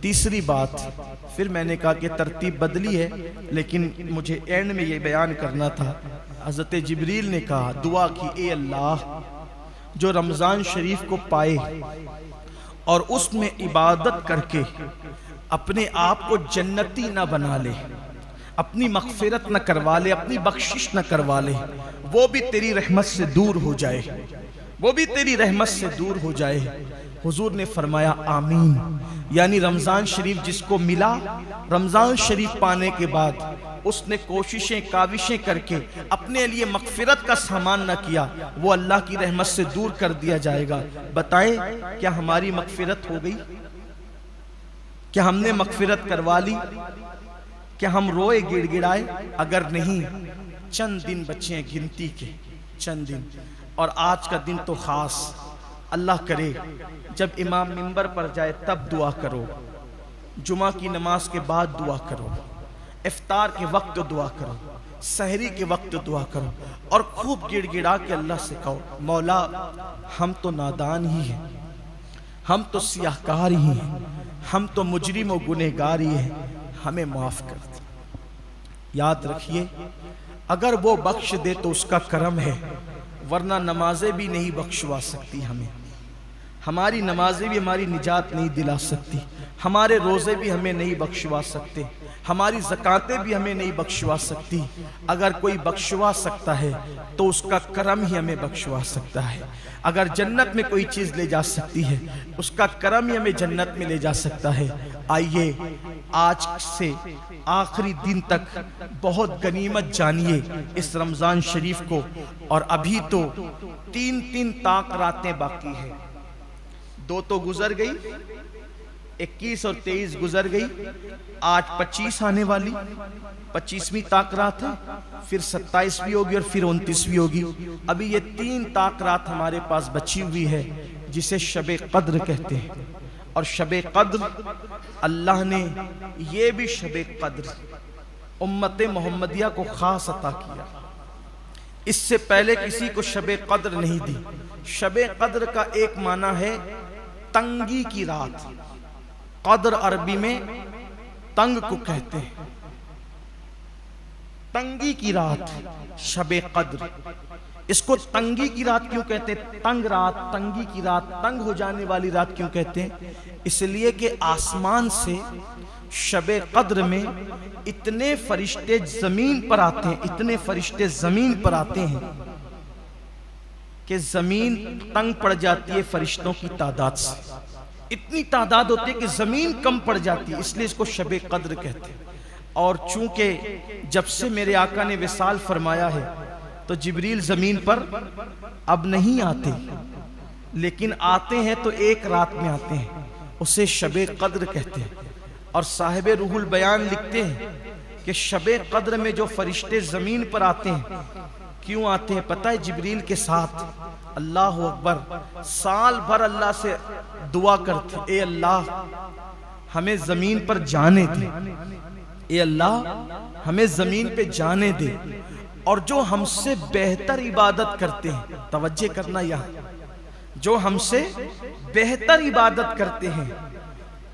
تیسری بات، پھر میں نے کہا کہ ترتیب بدلی ہے، لیکن مجھے اینڈ میں یہ بیان کرنا تھا۔ حضرت جبریل نے کہا، دعا کی، اے اللہ جو رمضان شریف کو پائے اور اس میں عبادت کر کے اپنے آپ کو جنتی نہ بنا لے، اپنی مغفرت نہ کروا لے، اپنی بخشش نہ کروا لے، وہ بھی تیری رحمت سے دور ہو جائے، وہ بھی تیری رحمت سے دور ہو جائے۔ حضور نے فرمایا آمین۔ یعنی رمضان شریف جس کو ملا، رمضان شریف پانے کے بعد اس نے کوششیں کاوشیں کر کے اپنے لیے مغفرت کا سامان نہ کیا، وہ اللہ کی رحمت سے دور کر دیا جائے گا۔ بتائیں کیا ہماری مغفرت ہو گئی؟ کیا ہم نے مغفرت کروا لی؟ کیا ہم روئے گڑ گڑائے؟ اگر نہیں، چند دن بچے ہیں گنتی کے، چند دن، اور آج کا دن تو خاص۔ اللہ کرے جب امام منبر پر جائے تب دعا کرو، جمعہ کی نماز کے بعد دعا کرو، افطار کے وقت دعا کرو، سحری کے وقت دعا کرو، اور خوب گڑ گڑا کے اللہ سے کہو مولا ہم تو نادان ہی ہیں، ہم تو سیاہکار ہی ہیں، ہم تو مجرم و گنہگار ہی ہیں، ہمیں معاف کر دے۔ یاد رکھیے اگر وہ بخش دے تو اس کا کرم ہے، ورنہ نمازیں بھی نہیں بخشوا سکتی ہمیں، ہماری نمازیں بھی ہماری نجات نہیں دلا سکتی، ہمارے روزے بھی ہمیں نہیں بخشوا سکتے، ہماری زکاتیں بھی ہمیں نہیں بخشوا سکتی۔ اگر کوئی بخشوا سکتا ہے تو اس کا کرم ہی ہمیں بخشوا سکتا ہے۔ اگر جنت میں کوئی چیز لے جا سکتی ہے اس کا کرم ہی ہمیں جنت میں لے جا سکتا ہے۔ آئیے آج سے آخری دن تک بہت غنیمت جانیے اس رمضان شریف کو، اور ابھی تو تین طاق راتیں باقی ہیں، 2 تو گزر گئی، 21 اور 23 گزر گئی، آج 25 آنے والی، 25ویں طاق رات ہے، پھر 27 بھی ہوگی اور پھر 29 بھی ہوگی۔ ابھی یہ 3 طاق رات ہمارے پاس بچی ہوئی ہے جسے شب قدر کہتے ہیں، اور شب قدر اللہ نے یہ بھی شب قدر امت محمدیہ کو خاص عطا کیا، اس سے پہلے کسی کو شب قدر نہیں دی۔ شب قدر کا ایک معنی ہے تنگی کی رات، قدر عربی میں تنگ کو کہتے ہیں، تنگی کی رات شب قدر۔ اس کو تنگی کی رات کیوں کہتے ہیں؟ تنگ رات، تنگی کی رات، تنگ ہو جانے والی رات کیوں کہتے ہیں؟ اس لیے کہ آسمان سے شب قدر میں اتنے فرشتے زمین پر آتے ہیں، اتنے فرشتے زمین پر آتے ہیں کہ زمین تنگ پڑ جاتی ہے فرشتوں کی تعداد سے، اتنی تعداد ہوتی ہے کہ زمین کم پڑ جاتی ہے، اس لیے اس کو شب قدر کہتے ہیں۔ اور چونکہ جب سے میرے آقا نے وصال فرمایا ہے تو جبریل زمین پر اب نہیں آتے، لیکن آتے ہیں تو ایک رات میں آتے ہیں، اسے شب قدر کہتے ہیں۔ اور صاحب روح البیان لکھتے ہیں کہ شب قدر میں جو فرشتے زمین پر آتے ہیں کیوں آتے ہیں پتہ ہے؟ جبریل کے ساتھ اللہ اکبر سال بھر اللہ سے دعا کرتے، اے اللہ ہمیں زمین پر جانے دے، اے اللہ ہمیں زمین پہ جانے دے، اور جو ہم سے بہتر عبادت کرتے ہیں، توجہ کرنا یہاں، جو ہم سے بہتر عبادت کرتے ہیں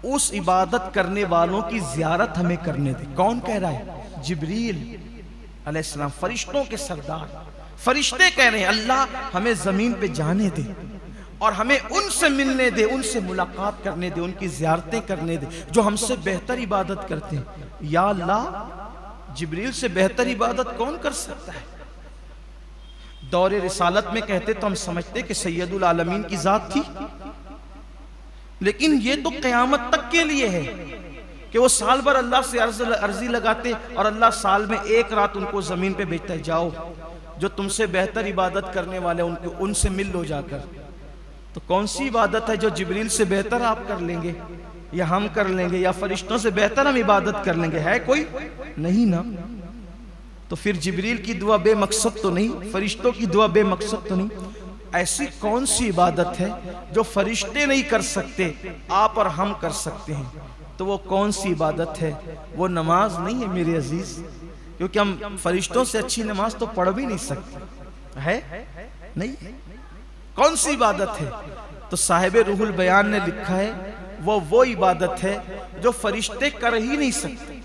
اس عبادت کرنے والوں کی زیارت ہمیں کرنے دے۔ کون کہہ رہا ہے؟ جبریل علیہ السلام، فرشتوں کے سردار، فرشتے کہہ رہے ہیں اللہ ہمیں زمین پہ جانے دے اور ہمیں ان سے ملنے دے، ان سے ملاقات کرنے دے، ان کی زیارتیں کرنے دے جو ہم سے بہتر عبادت کرتے ہیں۔ یا اللہ جبریل سے بہتر عبادت کون کر سکتا ہے؟ دور رسالت میں کہتے تو ہم سمجھتے کہ سید العالمین کی ذات تھی، لیکن یہ تو قیامت تک کے لیے ہے کہ وہ سال بھر اللہ سے عرضی لگاتے اور اللہ سال میں ایک رات ان کو زمین پہ بھیجتا ہے، جاؤ جو تم سے بہتر عبادت کرنے والے ان سے مل لو جا کر۔ تو کون سی عبادت ہے جو جبریل سے بہتر آپ کر لیں گے یا ہم کر لیں گے یا فرشتوں سے بہتر ہم عبادت کر لیں گے؟ ہے کوئی نہیں نا؟ تو پھر جبریل کی دعا بے مقصد تو نہیں، فرشتوں کی دعا بے مقصد تو نہیں؟ ایسی کون سی عبادت ہے جو فرشتے نہیں کر سکتے آپ اور ہم کر سکتے ہیں؟ تو وہ کون سی عبادت ہے؟ وہ نماز نہیں ہے میرے عزیز، کیونکہ ہم فرشتوں سے اچھی نماز تو پڑھ بھی نہیں سکتے، ہے نہیں؟ کون سی عبادت ہے؟ تو صاحب روح البیان نے لکھا ہے وہ عبادت ہے جو فرشتے کر ہی نہیں سکتے،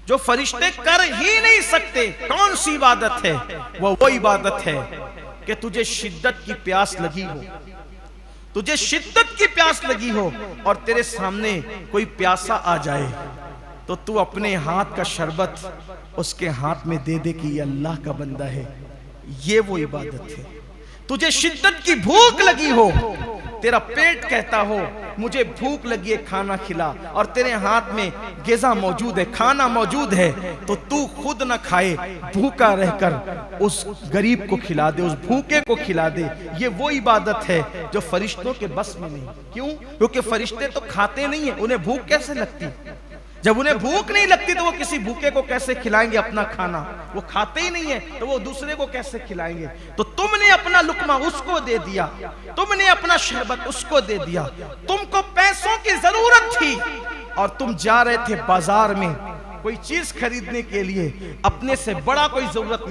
جو فرشتے کر ہی نہیں سکتے۔ کون سی عبادت ہے؟ وہ عبادت ہے کہ تجھے شدت کی پیاس لگی ہو، تجھے شدت کی پیاس لگی ہو اور تیرے سامنے کوئی پیاسا آ جائے تو تو اپنے ہاتھ کا شربت اس کے ہاتھ میں دے دے کہ یہ اللہ کا بندہ ہے۔ یہ وہ عبادت ہے۔ تجھے شدت کی بھوک لگی ہو، تیرا پیٹ کہتا ہو مجھے بھوک لگی ہے کھانا کھلا، اور تیرے ہاتھ میں غذا موجود ہے، کھانا موجود ہے، تو تو خود نہ کھائے، بھوکا رہ کر اس غریب کو کھلا دے، اس بھوکے کو کھلا دے۔ یہ وہ عبادت ہے جو فرشتوں کے بس میں نہیں۔ کیوں؟ کیونکہ فرشتے تو کھاتے نہیں ہیں، انہیں بھوک کیسے لگتی؟ جب انہیں بھوک نہیں لگتی تو وہ کسی بھوکے کو کیسے کھلائیں گے اپنا کھانا؟ وہ کھاتے ہی نہیں ہیں تو وہ دوسرے کو کیسے کھلائیں گے؟ تو تم نے اپنا لقمہ اس کو دے دیا، تم نے اپنا شربت اس کو دے دیا، تم کو پیسوں کی ضرورت تھی اور تم جا رہے تھے بازار میں کوئی چیز خریدنے کے لیے، اپنے سے بڑا کوئی ضرورت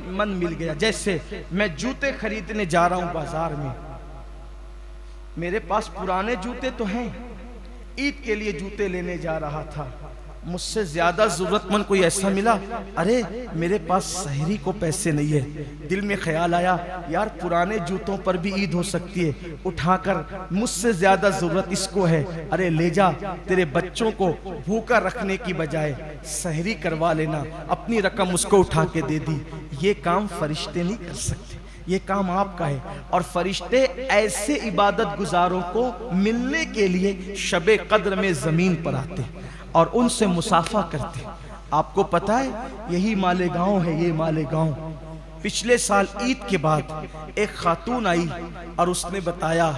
مند مل گیا۔ جیسے میں جوتے خریدنے جا رہا ہوں بازار میں، میرے پاس پرانے جوتے تو ہیں، عید کے لیے جوتے لینے جا رہا تھا، مجھ سے زیادہ ضرورت مند کوئی ایسا ملا، ارے میرے پاس سحری کو پیسے نہیں ہے، دل میں خیال آیا یار پرانے جوتوں پر بھی عید ہو سکتی ہے، اٹھا کر مجھ سے زیادہ ضرورت اس کو ہے، ارے لے جا، تیرے بچوں کو بھوکا رکھنے کی بجائے سحری کروا لینا، اپنی رقم اس کو اٹھا کے دے دی۔ یہ کام فرشتے نہیں کر سکتے، یہ کام آپ کا ہے۔ اور فرشتے ایسے عبادت گزاروں کو ملنے کے لیے شب قدر میں زمین پر آتے اور ان سے مصافحہ کرتے۔ آپ کو پتا ہے یہی مالیگاؤں ہے، یہ مالیگاؤں۔ پچھلے سال عید کے بعد ایک خاتون آئی اور اس نے بتایا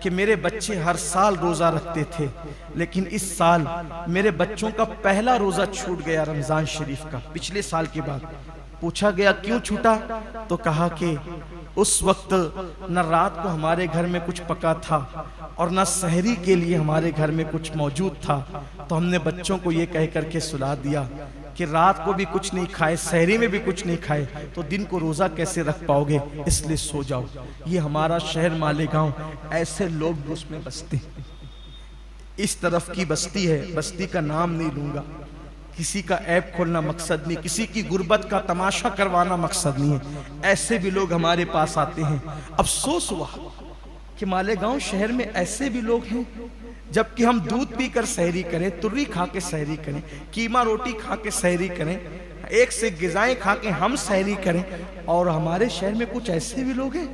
کہ میرے بچے ہر سال روزہ رکھتے تھے، لیکن اس سال میرے بچوں کا پہلا روزہ چھوٹ گیا رمضان شریف کا، پچھلے سال کے بعد۔ پوچھا گیا کیوں چھوٹا؟ تو کہا کہ اس وقت نہ رات کو ہمارے گھر میں کچھ پکا تھا اور نہ سحری کے لیے ہمارے گھر میں کچھ موجود تھا، تو ہم نے بچوں کو یہ کہہ کر کے سلا دیا کہ رات کو بھی کچھ نہیں کھائے، سحری میں بھی کچھ نہیں کھائے تو دن کو روزہ کیسے رکھ پاؤ گے، اس لیے سو جاؤ۔ یہ ہمارا شہر مالیگاؤں، ایسے لوگ بھی اس میں بستے ہیں۔ اس طرف کی بستی ہے، بستی کا نام نہیں لوں گا، کسی کا عیب کھولنا مقصد نہیں، کسی کی غربت کا تماشا کروانا مقصد نہیں ہے، ایسے بھی لوگ ہمارے پاس آتے ہیں۔ افسوس ہوا کہ مالیگاؤں شہر میں ایسے بھی لوگ ہیں، جبکہ ہم دودھ پی کر سحری کریں، تری کھا کے سحری کریں، قیمہ روٹی کھا کے سحری کریں، ایک سے غذائیں کھا کے ہم سحری کریں، اور ہمارے شہر میں کچھ ایسے بھی لوگ ہیں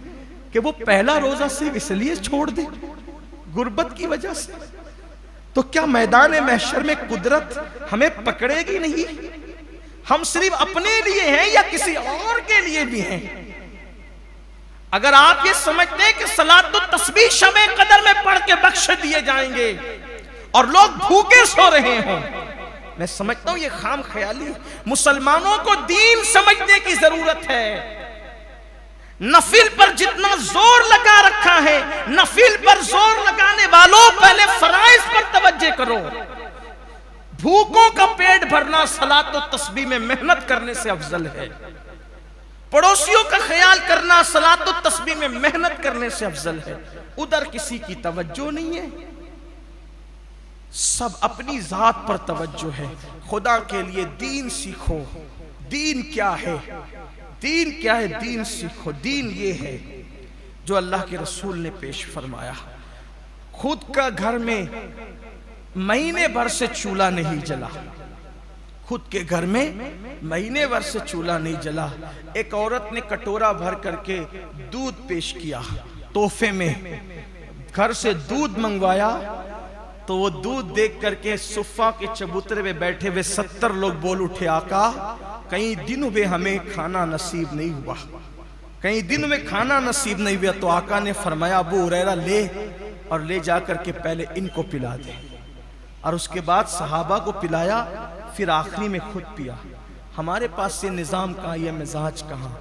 کہ وہ پہلا روزہ صرف اس لیے چھوڑ دیں غربت کی وجہ سے۔ تو کیا میدان محشر میں قدرت ہمیں پکڑے گی نہیں؟ ہم صرف اپنے لیے ہیں یا کسی اور کے لیے بھی ہیں؟ اگر آپ یہ سمجھتے ہیں کہ صلاۃ التسبیح شب قدر میں پڑھ کے بخش دیے جائیں گے اور لوگ بھوکے سو رہے ہوں، میں سمجھتا ہوں یہ خام خیالی۔ مسلمانوں کو دین سمجھنے کی ضرورت ہے۔ نفل پر جتنا زور لگا رکھا ہے، نفل پر زور لگانے والوں پہلے فرائض پر توجہ کرو۔ بھوکوں کا پیٹ بھرنا صلاۃ التسبیح میں محنت کرنے سے افضل ہے، پڑوسیوں کا خیال کرنا صلاۃ التسبیح میں محنت کرنے سے افضل ہے۔ ادھر کسی کی توجہ نہیں ہے، سب اپنی ذات پر توجہ ہے۔ خدا کے لیے دین سیکھو۔ دین کیا ہے؟ دین کیا ہے؟ دین سیکھو۔ دین یہ ہے جو اللہ کے رسول نے پیش فرمایا۔ خود کا گھر میں مہینے بھر سے چولہا نہیں جلا، خود کے گھر میں مہینے بھر سے چولہا نہیں جلا۔ ایک عورت نے کٹورا بھر کر کے دودھ پیش کیا تحفے میں، گھر سے دودھ منگوایا تو وہ دودھ دیکھ کر کے صفہ کے چبوترے میں بیٹھے ہوئے 70 لوگ بول اٹھے آقا کئی دنوں میں ہمیں کھانا نصیب نہیں ہوا، کئی دنوں میں کھانا نصیب نہیں ہوا۔ تو آقا نے فرمایا ابو ہریرہ لے اور لے جا کر کے پہلے ان کو پلا دے، اور اس کے بعد صحابہ کو پلایا، پھر آخری میں خود پیا۔ ہمارے پاس یہ نظام کہاں، یہ مزاج کہاں؟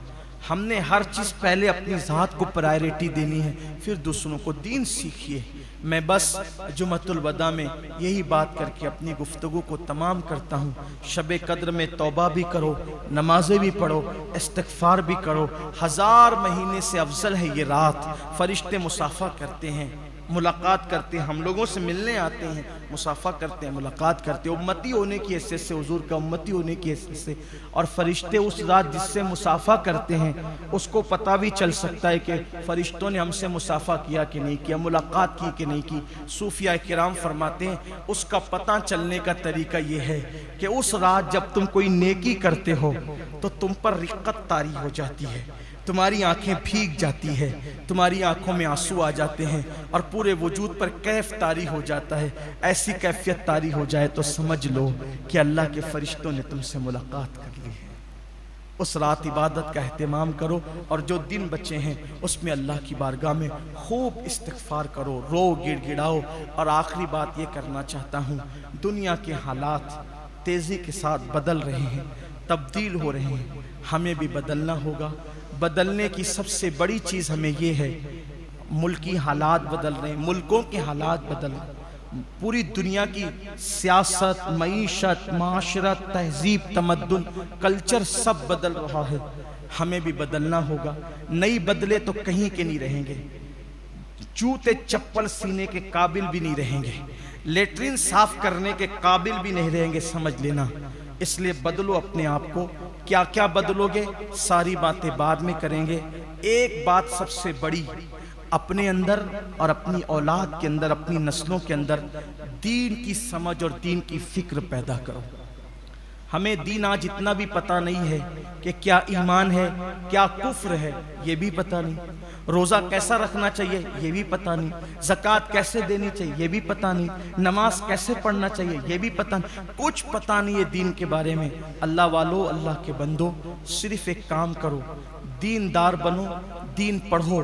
ہم نے ہر چیز پہلے اپنی ذات کو پرائیورٹی دینی ہے، پھر دوسروں کو۔ دین سیکھیے۔ میں بس جمعۃ الوداع میں یہی بات کر کے اپنی گفتگو کو تمام کرتا ہوں۔ شب قدر میں توبہ بھی کرو، نمازیں بھی پڑھو، استغفار بھی کرو۔ 1000 مہینے سے افضل ہے یہ رات۔ فرشتے مصافحہ کرتے ہیں، ملاقات کرتے ہیں، ہم لوگوں سے ملنے آتے ہیں، مصافحہ کرتے ہیں، ملاقات کرتے ہیں، امتی ہونے کی حیثیت سے، حضور کا امتی ہونے کی حیثیت سے۔ اور فرشتے اس ذات جس سے مصافحہ کرتے ہیں اس کو پتہ بھی چل سکتا ہے کہ فرشتوں نے ہم سے مصافحہ کیا کہ نہیں کیا، ملاقات کی کہ نہیں کی۔ صوفیاء کرام فرماتے ہیں اس کا پتہ چلنے کا طریقہ یہ ہے کہ اس رات جب تم کوئی نیکی کرتے ہو تو تم پر رقت طاری ہو جاتی ہے، تمہاری آنکھیں بھیگ جاتی ہے، تمہاری آنکھوں میں آنسو آ جاتے ہیں اور پورے وجود پر کیف طاری ہو جاتا ہے، ایسی کیفیت طاری ہو جائے تو سمجھ لو کہ اللہ کے فرشتوں نے تم سے ملاقات کر لی ہے۔ اس رات عبادت کا اہتمام کرو، اور جو دن بچے ہیں اس میں اللہ کی بارگاہ میں خوب استغفار کرو، رو گڑ گڑاؤ۔ اور آخری بات یہ کرنا چاہتا ہوں، دنیا کے حالات تیزی کے ساتھ بدل رہے ہیں، تبدیل ہو رہے ہیں، ہمیں بھی بدلنا ہوگا۔ بدلنے کی سب سے بڑی چیز ہمیں یہ ہے، ملکی حالات بدل رہے ہیں، ملکوں کے حالات بدل رہے ہیں، پوری دنیا کی سیاست، معیشت، معاشرت، تہذیب، تمدن، کلچر سب بدل رہا ہے، ہمیں بھی بدلنا ہوگا۔ نہیں بدلے تو کہیں کے نہیں رہیں گے، جوتے چپل سینے کے قابل بھی نہیں رہیں گے، لیٹرین صاف کرنے کے قابل بھی نہیں رہیں گے، سمجھ لینا۔ اس لیے بدلو اپنے آپ کو۔ کیا کیا بدلو گے؟ ساری باتیں بعد میں کریں گے۔ ایک بات سب سے بڑی، اپنے اندر اور اپنی اولاد کے اندر، اپنی نسلوں کے اندر دین کی سمجھ اور دین کی فکر پیدا کرو۔ ہمیں دین آج اتنا بھی پتہ نہیں ہے کہ کیا ایمان ہے، کیا کفر ہے، یہ بھی پتہ نہیں۔ روزہ کیسا رکھنا چاہیے، یہ بھی پتہ نہیں۔ زکوٰۃ کیسے دینی چاہیے، یہ بھی پتہ نہیں۔ نماز کیسے پڑھنا چاہیے، یہ بھی پتہ نہیں۔ کچھ پتہ نہیں ہے دین کے بارے میں۔ اللہ والو، اللہ کے بندو، صرف ایک کام کرو، دیندار بنو، دین پڑھو۔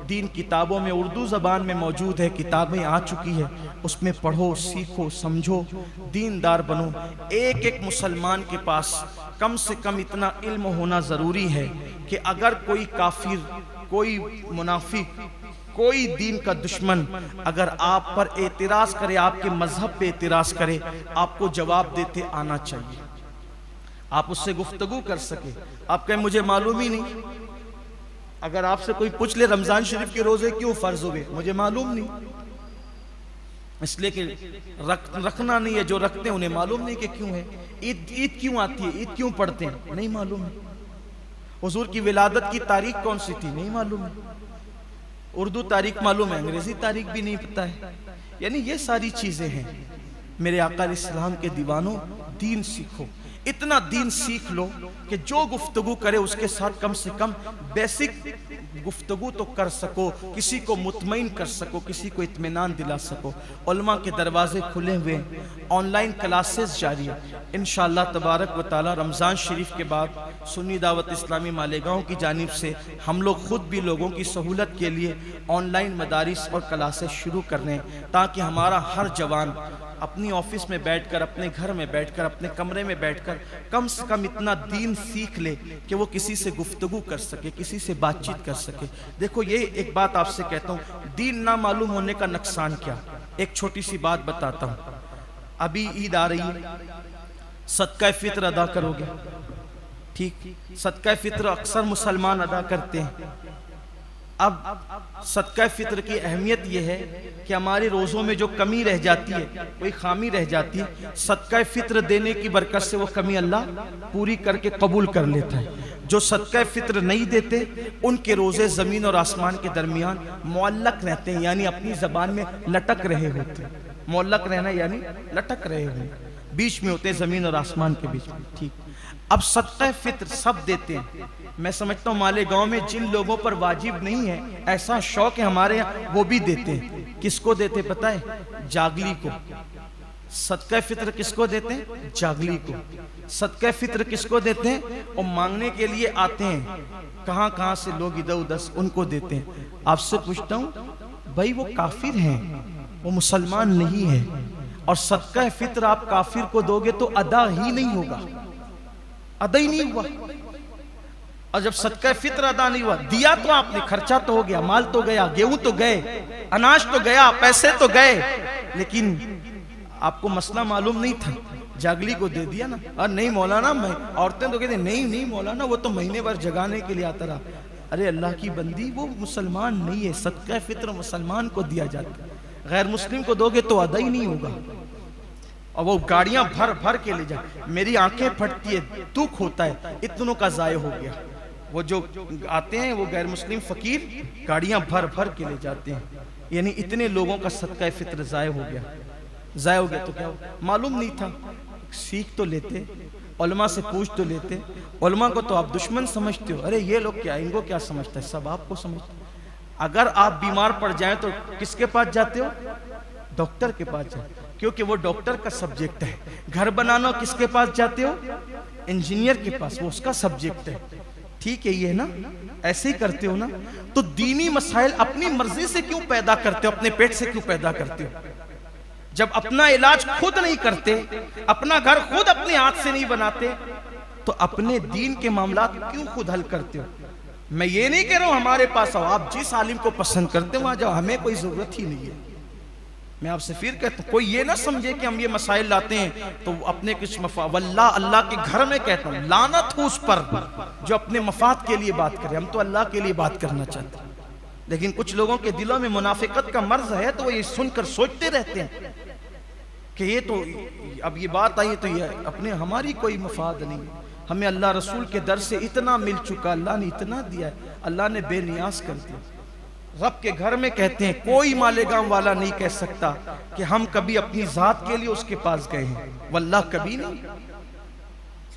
دین کتابوں میں اردو زبان میں موجود ہے، کتابیں آ چکی ہے، اس میں پڑھو، سیکھو، سمجھو، دیندار بنو۔ ایک ایک مسلمان کے پاس کم سے کم اتنا علم ہونا ضروری ہے کہ اگر کوئی کافر، کوئی منافق، کوئی دین کا دشمن اگر آپ پر اعتراض کرے، آپ کے مذہب پہ اعتراض کرے، آپ کو جواب دیتے آنا چاہیے، آپ اس سے گفتگو کر سکے۔ آپ کہیں مجھے معلوم ہی نہیں، اگر آپ سے کوئی پوچھ لے رمضان شریف کے روزے کیوں فرض ہوئے، مجھے معلوم نہیں، اس لیے کہ رکھنا نہیں ہے، جو رکھتے ہیں انہیں معلوم نہیں کہ کیوں ہے۔ عید کیوں آتی ہے، عید کیوں پڑھتے ہیں، نہیں معلوم ہے۔ حضور کی ولادت کی تاریخ کون سی تھی، نہیں معلوم ہے۔ اردو تاریخ معلوم ہے، انگریزی تاریخ بھی نہیں پتہ ہے۔ یعنی یہ ساری چیزیں ہیں۔ میرے آقا علیہ السلام کے دیوانوں، دین سیکھو، اتنا دین سیکھ لو کہ جو گفتگو کرے اس کے ساتھ کم سے کم بیسک گفتگو تو کر سکو، کسی کو مطمئن کر سکو، کسی کو اطمینان دلا سکو۔ علماء کے دروازے کھلے ہوئے ہیں، آن لائن کلاسز جاری ہیں۔ انشاءاللہ تبارک و تعالی رمضان شریف کے بعد سنی دعوت اسلامی مالیگاؤں کی جانب سے ہم لوگ خود بھی لوگوں کی سہولت کے لیے آن لائن مدارس اور کلاسز شروع کر رہے ہیں، تاکہ ہمارا ہر جوان اپنی آفس میں بیٹھ کر، اپنے گھر میں بیٹھ کر، اپنے کمرے میں بیٹھ کر کم سے کم اتنا دین سیکھ لے کہ وہ کسی سے گفتگو کر سکے، کسی سے بات چیت کر سکے۔ دیکھو یہ ایک بات آپ سے کہتا ہوں، دین نہ معلوم ہونے کا نقصان کیا؟ ایک چھوٹی سی بات بتاتا ہوں۔ ابھی عید آ رہی ہے، صدقہ فطر ادا کرو گے، ٹھیک؟ صدقہ فطر اکثر مسلمان ادا کرتے ہیں۔ اب صدقہ فطر کی اہمیت یہ ہے کہ ہمارے روزوں میں جو کمی رہ جاتی ہے، کوئی خامی رہ جاتی ہے، صدقہ فطر دینے کی برکت سے وہ کمی اللہ پوری کر کے قبول کر لیتا ہے۔ جو صدقہ فطر نہیں دیتے ان کے روزے زمین اور آسمان کے درمیان معلق رہتے ہیں، یعنی اپنی زبان میں لٹک رہے ہوتے ہیں۔ معلق رہنا یعنی لٹک رہے ہوئے، بیچ میں ہوتے ہیں زمین اور آسمان کے بیچ میں، ٹھیک؟ اب صدقہ فطر سب دیتے ہیں۔ میں سمجھتا ہوں مالیگاؤں میں جن لوگوں پر واجب نہیں ہے، ایسا شوق ہے ہمارے یہاں، وہ بھی دیتے ہیں۔ کس کو دیتے پتہ ہے؟ جاگلی کو۔ صدقہ فطر کس کو دیتے ہیں؟ جاگلی کو۔ صدقہ فطر کس کو دیتے ہیں؟ اور مانگنے کے لیے آتے ہیں، کہاں کہاں سے لوگ ادھر ادھر، ان کو دیتے ہیں۔ آپ سے پوچھتا ہوں بھائی، وہ کافر ہیں، وہ مسلمان نہیں ہے، اور صدقہ فطر آپ کافر کو دو گے تو ادا ہی نہیں ہوگا، ادا ہی نہیں ہوا۔ اور جب صدقہ فطر ادا نہیں ہوا، دیا تو آپ نے، خرچہ تو ہو گیا، مال تو گیا، گیہوں تو گئے، اناج تو گیا، پیسے تو گئے، لیکن آپ کو مسئلہ معلوم نہیں تھا، جاگلی کو دے دیا نا۔ اور نہیں مولانا، میں عورتیں تو کہتے ہیں نہیں مولانا، وہ تو مہینے بھر جگانے کے لیے آتا رہا۔ ارے اللہ کی بندی، وہ مسلمان نہیں ہے، صدقہ فطر مسلمان کو دیا جاتا ہے، غیر مسلم کو دو گے تو ادا ہی نہیں ہوگا۔ اور وہ گاڑیاں بھر بھر کے لے جائے، میری آنکھیں پھٹتی ہے، دکھ ہوتا ہے، اتنوں کا ضائع ہو گیا۔ وہ جو آتے ہیں وہ غیر مسلم فقیر گاڑیاں بھر بھر کے لے جاتے ہیں، یعنی اتنے لوگوں کا صدقہ فطر ضائع ہو گیا۔ ضائع ہو گیا تو کیا ہو؟ معلوم نہیں تھا، سیکھ تو لیتے، علماء سے پوچھ تو لیتے. علماء کو تو آپ دشمن سمجھتے ہو. ارے یہ لوگ کیا, ان کو کیا سمجھتا ہے, سب آپ کو سمجھتے ہیں. اگر آپ بیمار پڑ جائیں تو کس کے پاس جاتے ہو؟ ڈاکٹر کے پاس جاتے, کیونکہ وہ ڈاکٹر کا سبجیکٹ ہے. گھر بنانا کس کے پاس جاتے ہو؟ انجینئر کے پاس, وہ اس کا سبجیکٹ ہے. ٹھیک ہے, یہ نا ایسے ہی کرتے ہو نا. تو دینی مسائل اپنی مرضی سے کیوں پیدا کرتے ہو, اپنے پیٹ سے کیوں پیدا کرتے ہو؟ جب اپنا علاج خود نہیں کرتے, اپنا گھر خود اپنے ہاتھ سے نہیں بناتے, تو اپنے دین کے معاملات کیوں خود حل کرتے ہو؟ میں یہ نہیں کہہ رہا ہوں ہمارے پاس آؤ, آپ جس عالم کو پسند کرتے ہیں وہاں جاؤ, ہمیں کوئی ضرورت ہی نہیں ہے. میں آپ سے پھر کہتا ہوں, کوئی یہ نہ سمجھے کہ ہم یہ مسائل لاتے ہیں تو اپنے کچھ مفاد. واللہ اللہ کے گھر میں کہتا ہوں, لعنت ہو اس پر جو اپنے مفاد کے لیے بات کرے. ہم تو اللہ کے لیے بات کرنا چاہتے ہیں, لیکن کچھ لوگوں کے دلوں میں منافقت کا مرض ہے, تو وہ یہ سن کر سوچتے رہتے ہیں کہ یہ تو اب یہ بات آئی تو یہ اپنے ہماری کوئی مفاد نہیں. ہمیں اللہ رسول کے در سے اتنا مل چکا, اللہ نے اتنا دیا ہے, اللہ نے بے نیاز کر دیا. رب کے گھر میں کہتے ہیں کوئی مالیگام والا نہیں کہہ سکتا کہ ہم کبھی اپنی ذات کے لیے اس کے پاس گئے ہیں. واللہ کبھی نہیں.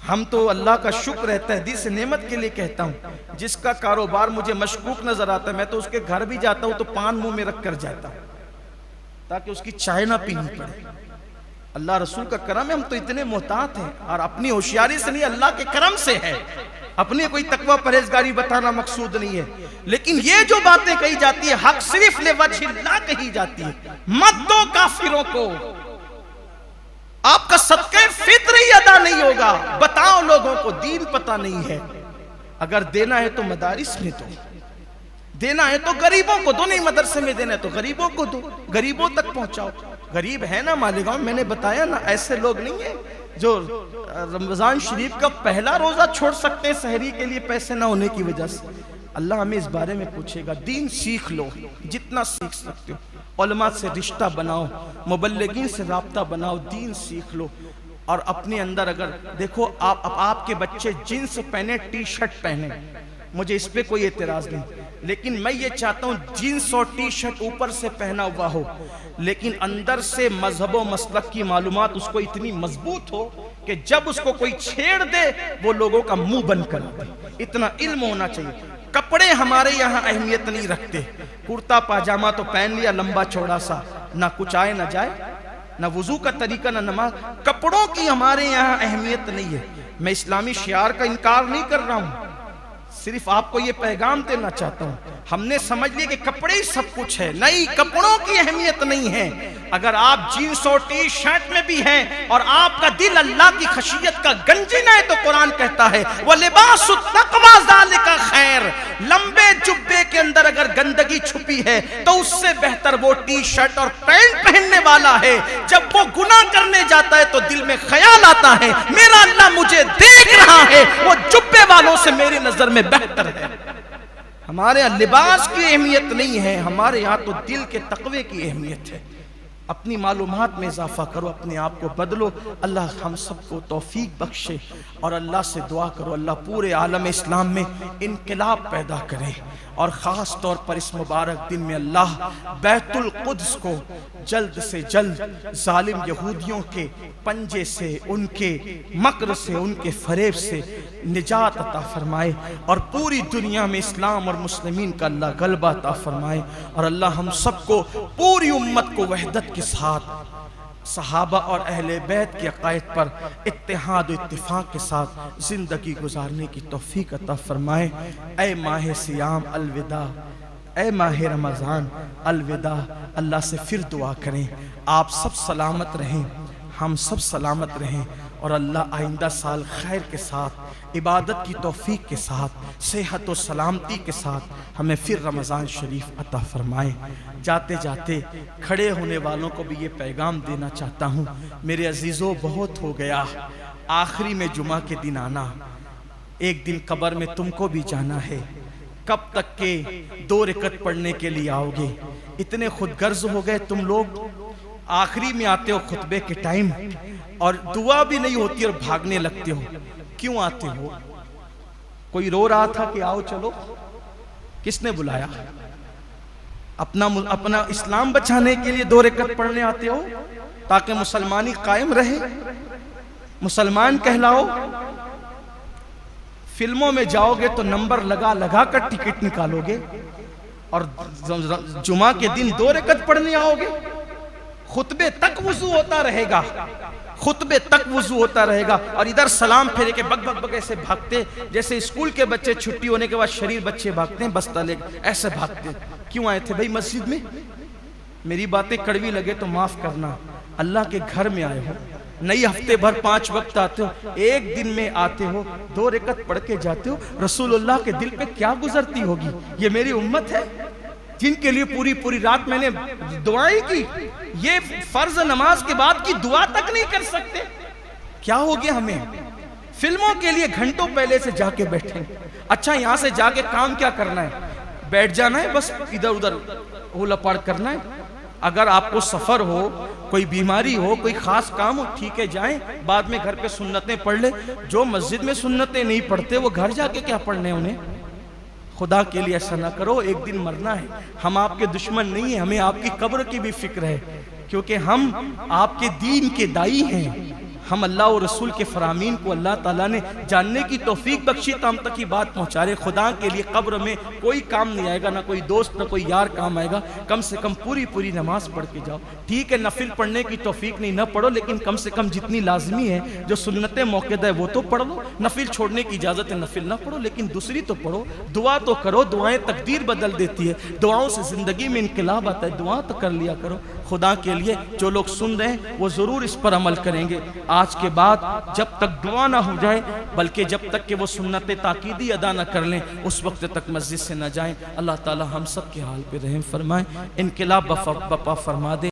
ہم تو اللہ کا شکر ہے, تحدیث نعمت کے لیے کہتا ہوں, جس کا کاروبار مجھے مشکوک نظر آتا ہے میں تو اس کے گھر بھی جاتا ہوں تو پان منہ میں رکھ کر جاتا ہوں تاکہ اس کی چائے نہ پینی پڑے. اللہ رسول کا کرم ہے, ہم تو اتنے محتاط ہیں, اور اپنی ہوشیاری سے نہیں, اللہ کے کرم سے ہے. اپنے کوئی تقوی پرہیزگاری بتانا مقصود نہیں ہے, لیکن یہ جو باتیں کہی جاتی ہے حق صرف لوجہ اللہ کہی جاتی ہے. مت دو کافروں کو, آپ کا صدقہ فطر ہی ادا نہیں ہوگا. بتاؤ لوگوں کو, دین پتہ نہیں ہے. اگر دینا ہے تو مدارس میں دو, دینا ہے تو غریبوں کو دو, نہیں مدرسے میں دینا ہے تو غریبوں کو دو, غریبوں تک پہنچاؤ. غریب ہے نا مالیگاؤں, میں نے بتایا نا, ایسے لوگ نہیں ہیں جو رمضان شریف کا پہلا روزہ چھوڑ سکتے ہیں سحری کے لیے پیسے نہ ہونے کی وجہ سے. اللہ ہمیں اس بارے میں پوچھے گا. دین سیکھ لو جتنا سیکھ سکتے ہو, علماء سے رشتہ بناؤ, مبلغین سے رابطہ بناؤ, دین سیکھ لو. اور اپنے اندر اگر دیکھو آپ کے بچے جینس پہنے, ٹی شرٹ پہنے, مجھے اس پہ کوئی اعتراض نہیں, لیکن میں یہ چاہتا ہوں جینس اور ٹی شرٹ اوپر سے پہنا ہوا ہو, لیکن اندر سے مذہب و مسلک کی معلومات اس کو اتنی مضبوط ہو کہ جب اس کو کوئی چھیڑ دے وہ لوگوں کا منہ بند کر دے. اتنا علم ہونا چاہیے. کپڑے ہمارے یہاں اہمیت نہیں رکھتے. کرتا پاجامہ تو پہن لیا لمبا چوڑا سا, نہ کچھ آئے نہ جائے, نہ وضو کا طریقہ نہ نماز. کپڑوں کی ہمارے یہاں اہمیت نہیں ہے. میں اسلامی شعار کا انکار نہیں کر رہا ہوں, صرف آپ کو یہ پیغام دینا چاہتا ہوں. ہم نے سمجھ لیا کہ کپڑے ہی سب کچھ ہے. نہیں, کپڑوں کی اہمیت نہیں ہے. اگر آپ جینس اور ٹی شرٹ میں بھی ہیں اور آپ کا دل اللہ کی خشیت کا گنجن ہے تو قرآن کہتا ہے وَلِبَاسُ التَّقْوَىٰ ذَلِكَ خَيْرٌ. لمبے جبے کے اندر اگر گندگی چھپی ہے تو اس سے بہتر وہ ٹی شرٹ اور پینٹ پہننے والا ہے. جب وہ گناہ کرنے جاتا ہے تو دل میں خیال آتا ہے میرا اللہ مجھے دیکھ رہا ہے, وہ جبے والوں سے میری نظر میں بہتر ہے. ہمارے یہاں لباس کی اہمیت نہیں ہے, ہمارے یہاں تو دل کے تقوی کی اہمیت ہے. اپنی معلومات میں اضافہ کرو, اپنے آپ کو بدلو. اللہ ہم سب کو توفیق بخشے, اور اللہ سے دعا کرو اللہ پورے عالم اسلام میں انقلاب پیدا کرے, اور خاص طور پر اس مبارک دن میں اللہ بیت القدس کو جلد سے جلد ظالم یہودیوں کے پنجے سے, ان کے مکر سے, ان کے فریب سے نجات عطا فرمائے, اور پوری دنیا میں اسلام اور مسلمین کا اللہ غلبہ عطا فرمائے. اور اللہ ہم سب کو, پوری امت کو وحدت کے ساتھ صحابہ اور اہل بیت کے عقائد پر اتحاد و اتفاق کے ساتھ زندگی گزارنے کی توفیق عطا فرمائے. اے ماہ سیام الوداع, اے ماہ رمضان الوداع. اللہ سے پھر دعا کریں آپ سب سلامت رہیں, ہم سب سلامت رہیں, اور اللہ آئندہ سال خیر کے ساتھ, عبادت کی توفیق کے ساتھ, صحت و سلامتی کے ساتھ ہمیں پھر رمضان شریف عطا فرمائیں. جاتے جاتے کھڑے ہونے والوں کو بھی یہ پیغام دینا چاہتا ہوں, میرے عزیزوں بہت ہو گیا, آخری میں جمعہ کے دن آنا, ایک دن قبر میں تم کو بھی جانا ہے. کب تک کہ 2 رکعت پڑھنے کے لیے آؤ گے؟ اتنے خود غرض ہو گئے تم لوگ, آخری میں آتے ہو خطبے کے ٹائم اور دعا بھی نہیں ہوتی اور بھاگنے لگتے ہو. کیوں آتے ہو؟ کوئی رو رہا تھا کہ آؤ چلو؟ کس نے بلایا؟ اپنا اسلام بچانے کے لیے 2 رکعت پڑھنے آتے ہو تاکہ مسلمانی قائم رہے. مسلمان کہلاؤ، فلموں میں جاؤ گے تو نمبر لگا لگا کر ٹکٹ نکالو گے، اور جمعہ کے دن 2 رکعت پڑھنے آؤ گے، خطبے تک وضو ہوتا رہے گا، خطبے تک وضو ہوتا رہے گا، اور ادھر سلام پھیرے کے بگ بگ بگ ایسے بھاگتے، جیسے اسکول کے بچے چھٹی ہونے کے بعد شریر بچے بھاگتے ہیں بستہ لے ایسے بھاگتے۔ کیوں آئے تھے بھائی مسجد میں؟ میری باتیں کڑوی لگے تو معاف کرنا، اللہ کے گھر میں آئے ہو، نہیں ہفتے بھر 5 وقت آتے ہو، ایک دن میں آتے ہو 2 رکعت پڑھ کے جاتے ہو، رسول اللہ کے دل پہ کیا گزرتی ہوگی؟ یہ میری امت ہے جن کے لیے پوری رات میں نے دعائیں کی، یہ فرض نماز کے بعد کی دعا تک نہیں کر سکتے، کیا ہو گیا ہمیں؟ فلموں کے لیے گھنٹوں پہلے سے جا کے بیٹھیں۔ اچھا یہاں سے جا کے کام کیا کرنا ہے؟ بیٹھ جانا ہے، بس ادھر ادھر ہو لپاڑ کرنا ہے۔ اگر آپ کو سفر ہو، کوئی بیماری ہو، کوئی خاص کام ہو، ٹھیک ہے جائیں، بعد میں گھر پہ سنتیں پڑھ لے۔ جو مسجد میں سنتیں نہیں پڑھتے وہ گھر جا کے کیا پڑھنے انہیں؟ خدا کے لیے ایسا نہ کرو، ایک دن مرنا ہے۔ ہم آپ کے دشمن نہیں ہیں، ہمیں آپ کی قبر کی بھی فکر ہے، کیونکہ ہم آپ کے دین کے دائی ہیں۔ ہم اللہ و رسول کے فرامین کو اللہ تعالیٰ نے جاننے کی توفیق بخشی تو ہم تک یہ بات پہنچا رہے۔ خدا کے لیے قبر میں کوئی کام نہیں آئے گا، نہ کوئی دوست نہ کوئی یار کام آئے گا، کم سے کم پوری نماز پڑھ کے جاؤ۔ ٹھیک ہے نفل پڑھنے کی توفیق نہیں، نہ پڑھو، لیکن کم سے کم جتنی لازمی ہے، جو سنت موقدہ ہے وہ تو پڑھ لو۔ نفل چھوڑنے کی اجازت ہے، نفل نہ پڑھو، لیکن دوسری تو پڑھو، دعا تو کرو، دعائیں تقدیر بدل دیتی ہے، دعاؤں سے زندگی میں انقلاب آتا ہے، دعا تو کر لیا کرو۔ خدا کے لیے جو لوگ سن رہے ہیں وہ ضرور اس پر عمل کریں گے۔ آج کے بعد جب تک دعا نہ ہو جائے، بلکہ جب تک کہ وہ سنت تاکیدی ادا نہ کر لیں، اس وقت تک مسجد سے نہ جائیں۔ اللہ تعالی ہم سب کے حال پہ رحم فرمائے، انقلاب بپا فرما دے۔